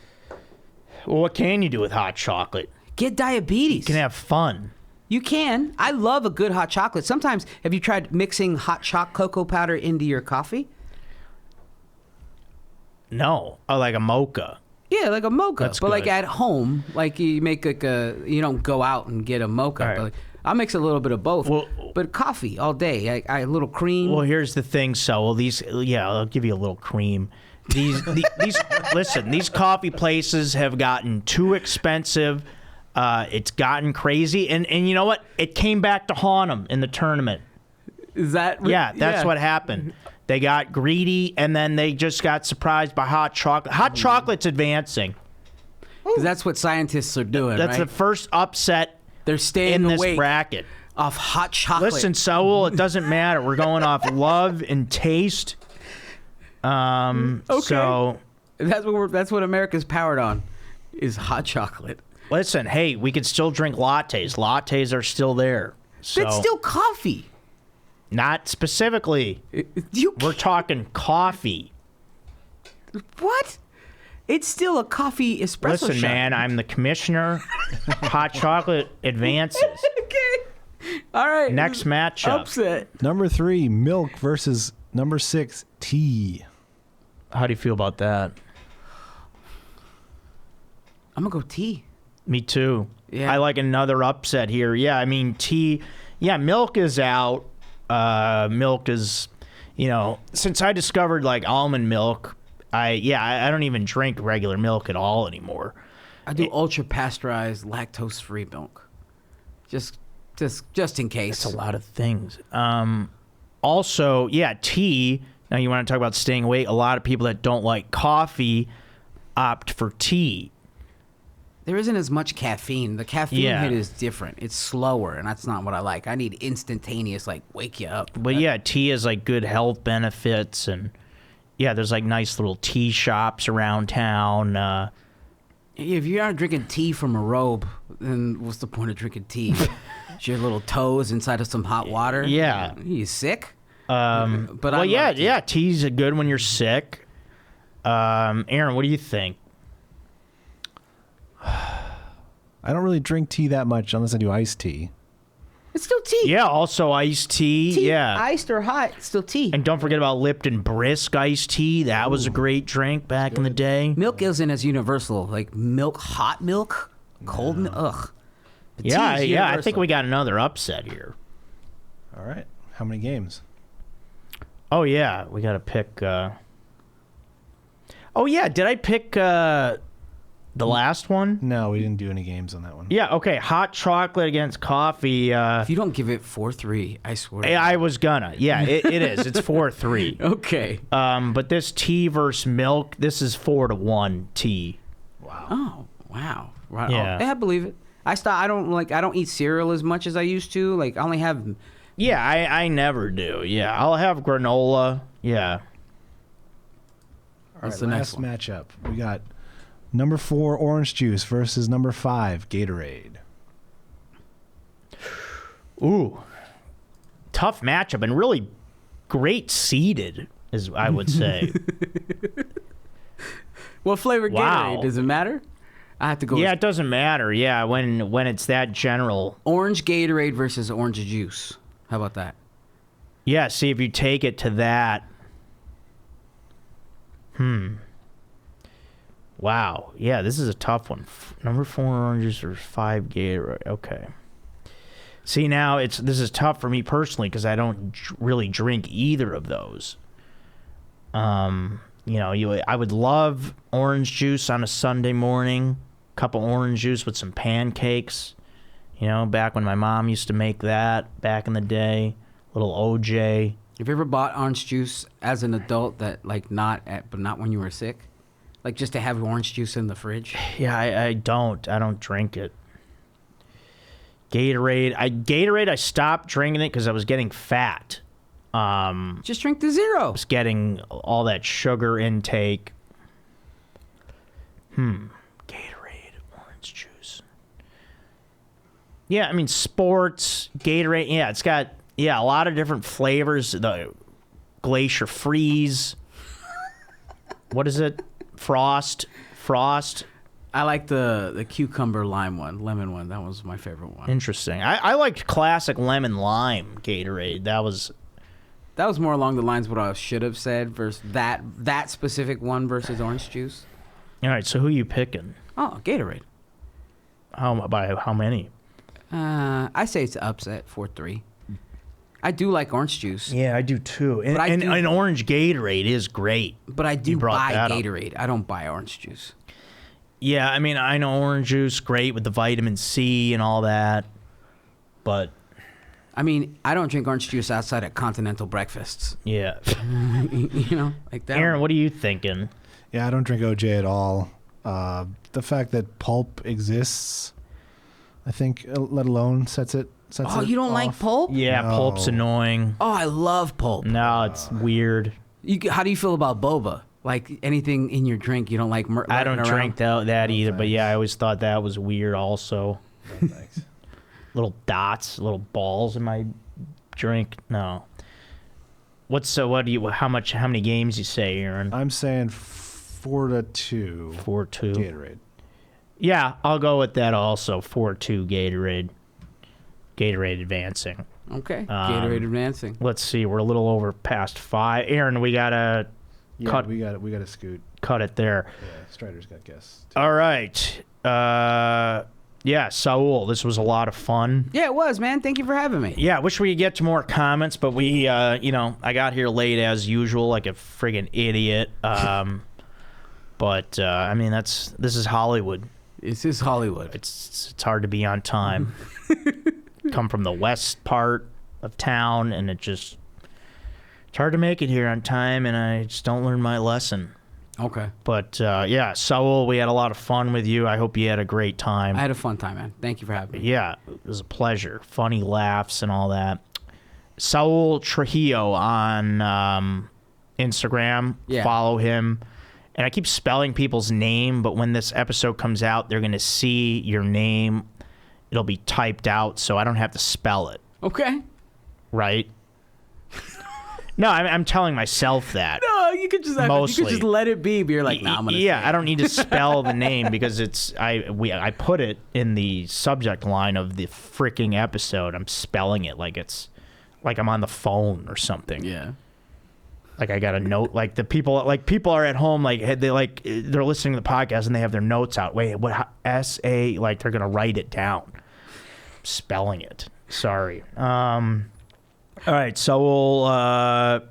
Well, what can you do with hot chocolate? Get diabetes. You can have fun. You can. I love a good hot chocolate. Sometimes, have you tried mixing hot cocoa powder into your coffee? No. Oh, like a mocha. Yeah, like a mocha. That's but like good. at home, like you make you don't go out and get a mocha. All right. But like, I'll mix a little bit of both. Well- but coffee all day. I a little cream. Well, here's the thing, I'll give you a little cream. These listen, these coffee places have gotten too expensive. It's gotten crazy, and you know what? It came back to haunt them in the tournament. Is that? Yeah, that's what happened. They got greedy, and then they just got surprised by hot chocolate. Hot chocolate's advancing. 'Cause that's what scientists are doing. That's right? the first upset They're staying in this awake bracket. off hot chocolate. Listen, Saul, it doesn't matter. We're going off love and taste. Okay. So that's what America's powered on, is hot chocolate. Listen, hey, we can still drink lattes. Lattes are still there. So That's still coffee. not specifically. We're talking coffee. What? It's still a coffee espresso Listen, shot. man, I'm the commissioner. Hot chocolate advances. Okay. All right. Next matchup. Upset. Number 3, milk versus number 6, tea. How do you feel about that? I'm going to go tea. Me too. Yeah. I like another upset here. Yeah, I mean, tea. Yeah, milk is out. Milk is, since I discovered like almond milk, I don't even drink regular milk at all anymore. I do ultra pasteurized, lactose free milk. Just in case. It's a lot of things. Also, yeah, tea. Now you want to talk about staying awake. A lot of people that don't like coffee opt for tea. There isn't as much caffeine. The caffeine hit is different. It's slower, and that's not what I like. I need instantaneous, like, wake you up. But yeah, tea has like good health benefits, and yeah, there's like nice little tea shops around town. If you aren't drinking tea from a robe, then what's the point of drinking tea? It's your little toes inside of some hot water? Yeah. You sick? But I love tea. yeah, tea's good when you're sick. Aaron, what do you think? I don't really drink tea that much unless I do iced tea. It's still tea. Yeah, also iced tea. Tea, Yeah. iced or hot, it's still tea. And don't forget about Lipton Brisk iced tea. That was a great drink back in the day. Milk isn't as universal. Like milk, hot milk, cold milk. Ugh. But tea is I think universal. we got another upset here. All right. How many games? Oh, yeah. We got to pick. Oh, yeah. Did I pick the last one? No, we didn't do any games on that one. Yeah, okay. Hot chocolate against coffee. If you don't give it 4-3, I swear. I was gonna. Yeah, it is. It's 4-3. Okay. But this tea versus milk, this is 4-1 tea. Wow. Oh, wow. Right. Yeah. I believe it. I don't eat cereal as much as I used to. Like I only have. Yeah, I never do. Yeah, I'll have granola. Yeah. All right, What's the next last one? matchup. We got number 4, orange juice versus number 5, Gatorade. Ooh. Tough matchup and really great seeded, as I would say. What flavor Wow. Gatorade? Does it matter? I have to go. Yeah, it doesn't matter. Yeah, when it's that general. Orange Gatorade versus orange juice. How about that? Yeah, see if you take it to that. Wow. Yeah, this is a tough one. Number 4 oranges or 5 Gatorade. Okay. See, now this is tough for me personally because I don't really drink either of those. I would love orange juice on a Sunday morning. Cup of orange juice with some pancakes. Back when my mom used to make that back in the day. Little OJ. Have you ever bought orange juice as an adult but not when you were sick? Like just to have orange juice in the fridge? Yeah, I don't drink it. Gatorade. I stopped drinking it because I was getting fat. Just drink the zero. Was getting all that sugar intake. Gatorade, orange juice. Yeah, I mean sports, Gatorade. Yeah, it's got a lot of different flavors. The Glacier Freeze. What is it? Frost. I like the cucumber lemon one. That was my favorite one. Interesting. I liked classic lemon lime Gatorade. That was more along the lines of what I should have said versus that specific one versus orange juice. all right. So who are you picking? Oh, Gatorade. By how many? I say it's an upset 4-3. I do like orange juice, Yeah, I do too. And, But I do- and orange Gatorade is great. but I do brought buy that up. Gatorade. I don't buy orange juice. Yeah, I mean, I know orange juice great with the vitamin C and all that, but I mean, I don't drink orange juice outside of continental breakfasts. yeah. Like that. Aaron, what are you thinking? Yeah, I don't drink OJ at all. The fact that pulp exists, I think, let alone sets it Oh, you don't like off. pulp? Yeah, No. pulp's annoying. Oh, I love pulp. No, it's weird. How do you feel about boba? Like anything in your drink, you don't like. I don't drink that either, but thanks. yeah, I always thought that was weird. Also, No, thanks. little dots, little balls in my drink. No. What do you? How many games you say, Aaron? I'm saying 4-2. 4-2. Gatorade. Yeah, I'll go with that also. 4-2 Gatorade. Gatorade advancing. Okay. Gatorade advancing. Let's see. We're a little over past 5. Aaron, we gotta Yeah, we got to scoot. cut it there. Yeah, Strider's got guests. Too. All right. Yeah, Saul, this was a lot of fun. Yeah, it was, man. Thank you for having me. Yeah, I wish we could get to more comments, but we, I got here late as usual, like a friggin' idiot. But I mean, this is Hollywood. This is Hollywood. It's hard to be on time. Come from the west part of town, and it's hard to make it here on time, and I just don't learn my lesson. Okay. But yeah, Saul, we had a lot of fun with you. I hope you had a great time. I had a fun time, man. Thank you for having me. Yeah, it was a pleasure. Funny laughs and all that. Saul Trujillo on Instagram. Yeah. Follow him. And I keep spelling people's name, but when this episode comes out, they're going to see your name. It'll be typed out, so I don't have to spell it. Okay. Right? No, I'm telling myself that. No, you could just Mostly. you could just let it be. But you're like, nah, I'm gonna. Yeah, say it. I don't need to spell the name because I put it in the subject line of the freaking episode. I'm spelling it like I'm on the phone or something. Yeah. Like I got a note. Like people are at home. They're listening to the podcast and they have their notes out. Wait, what? S-A? Like they're gonna write it down. I'm spelling it. Sorry. All right, so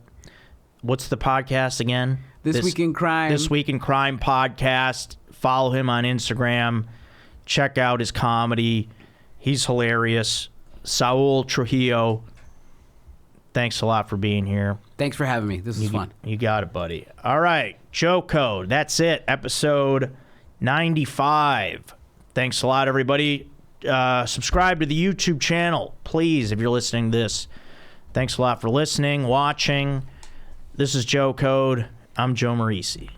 what's the podcast again? This Week in Crime. This Week in Crime podcast. Follow him on Instagram. Check out his comedy. He's hilarious. Saul Trujillo. Thanks a lot for being here. Thanks for having me. This was fun. You got it, buddy. All right, Joe Code. That's it. Episode 95. Thanks a lot, everybody. Subscribe to the YouTube channel, please, if you're listening to this. Thanks a lot for listening, watching. This is Joe Code. I'm Joe Marisi.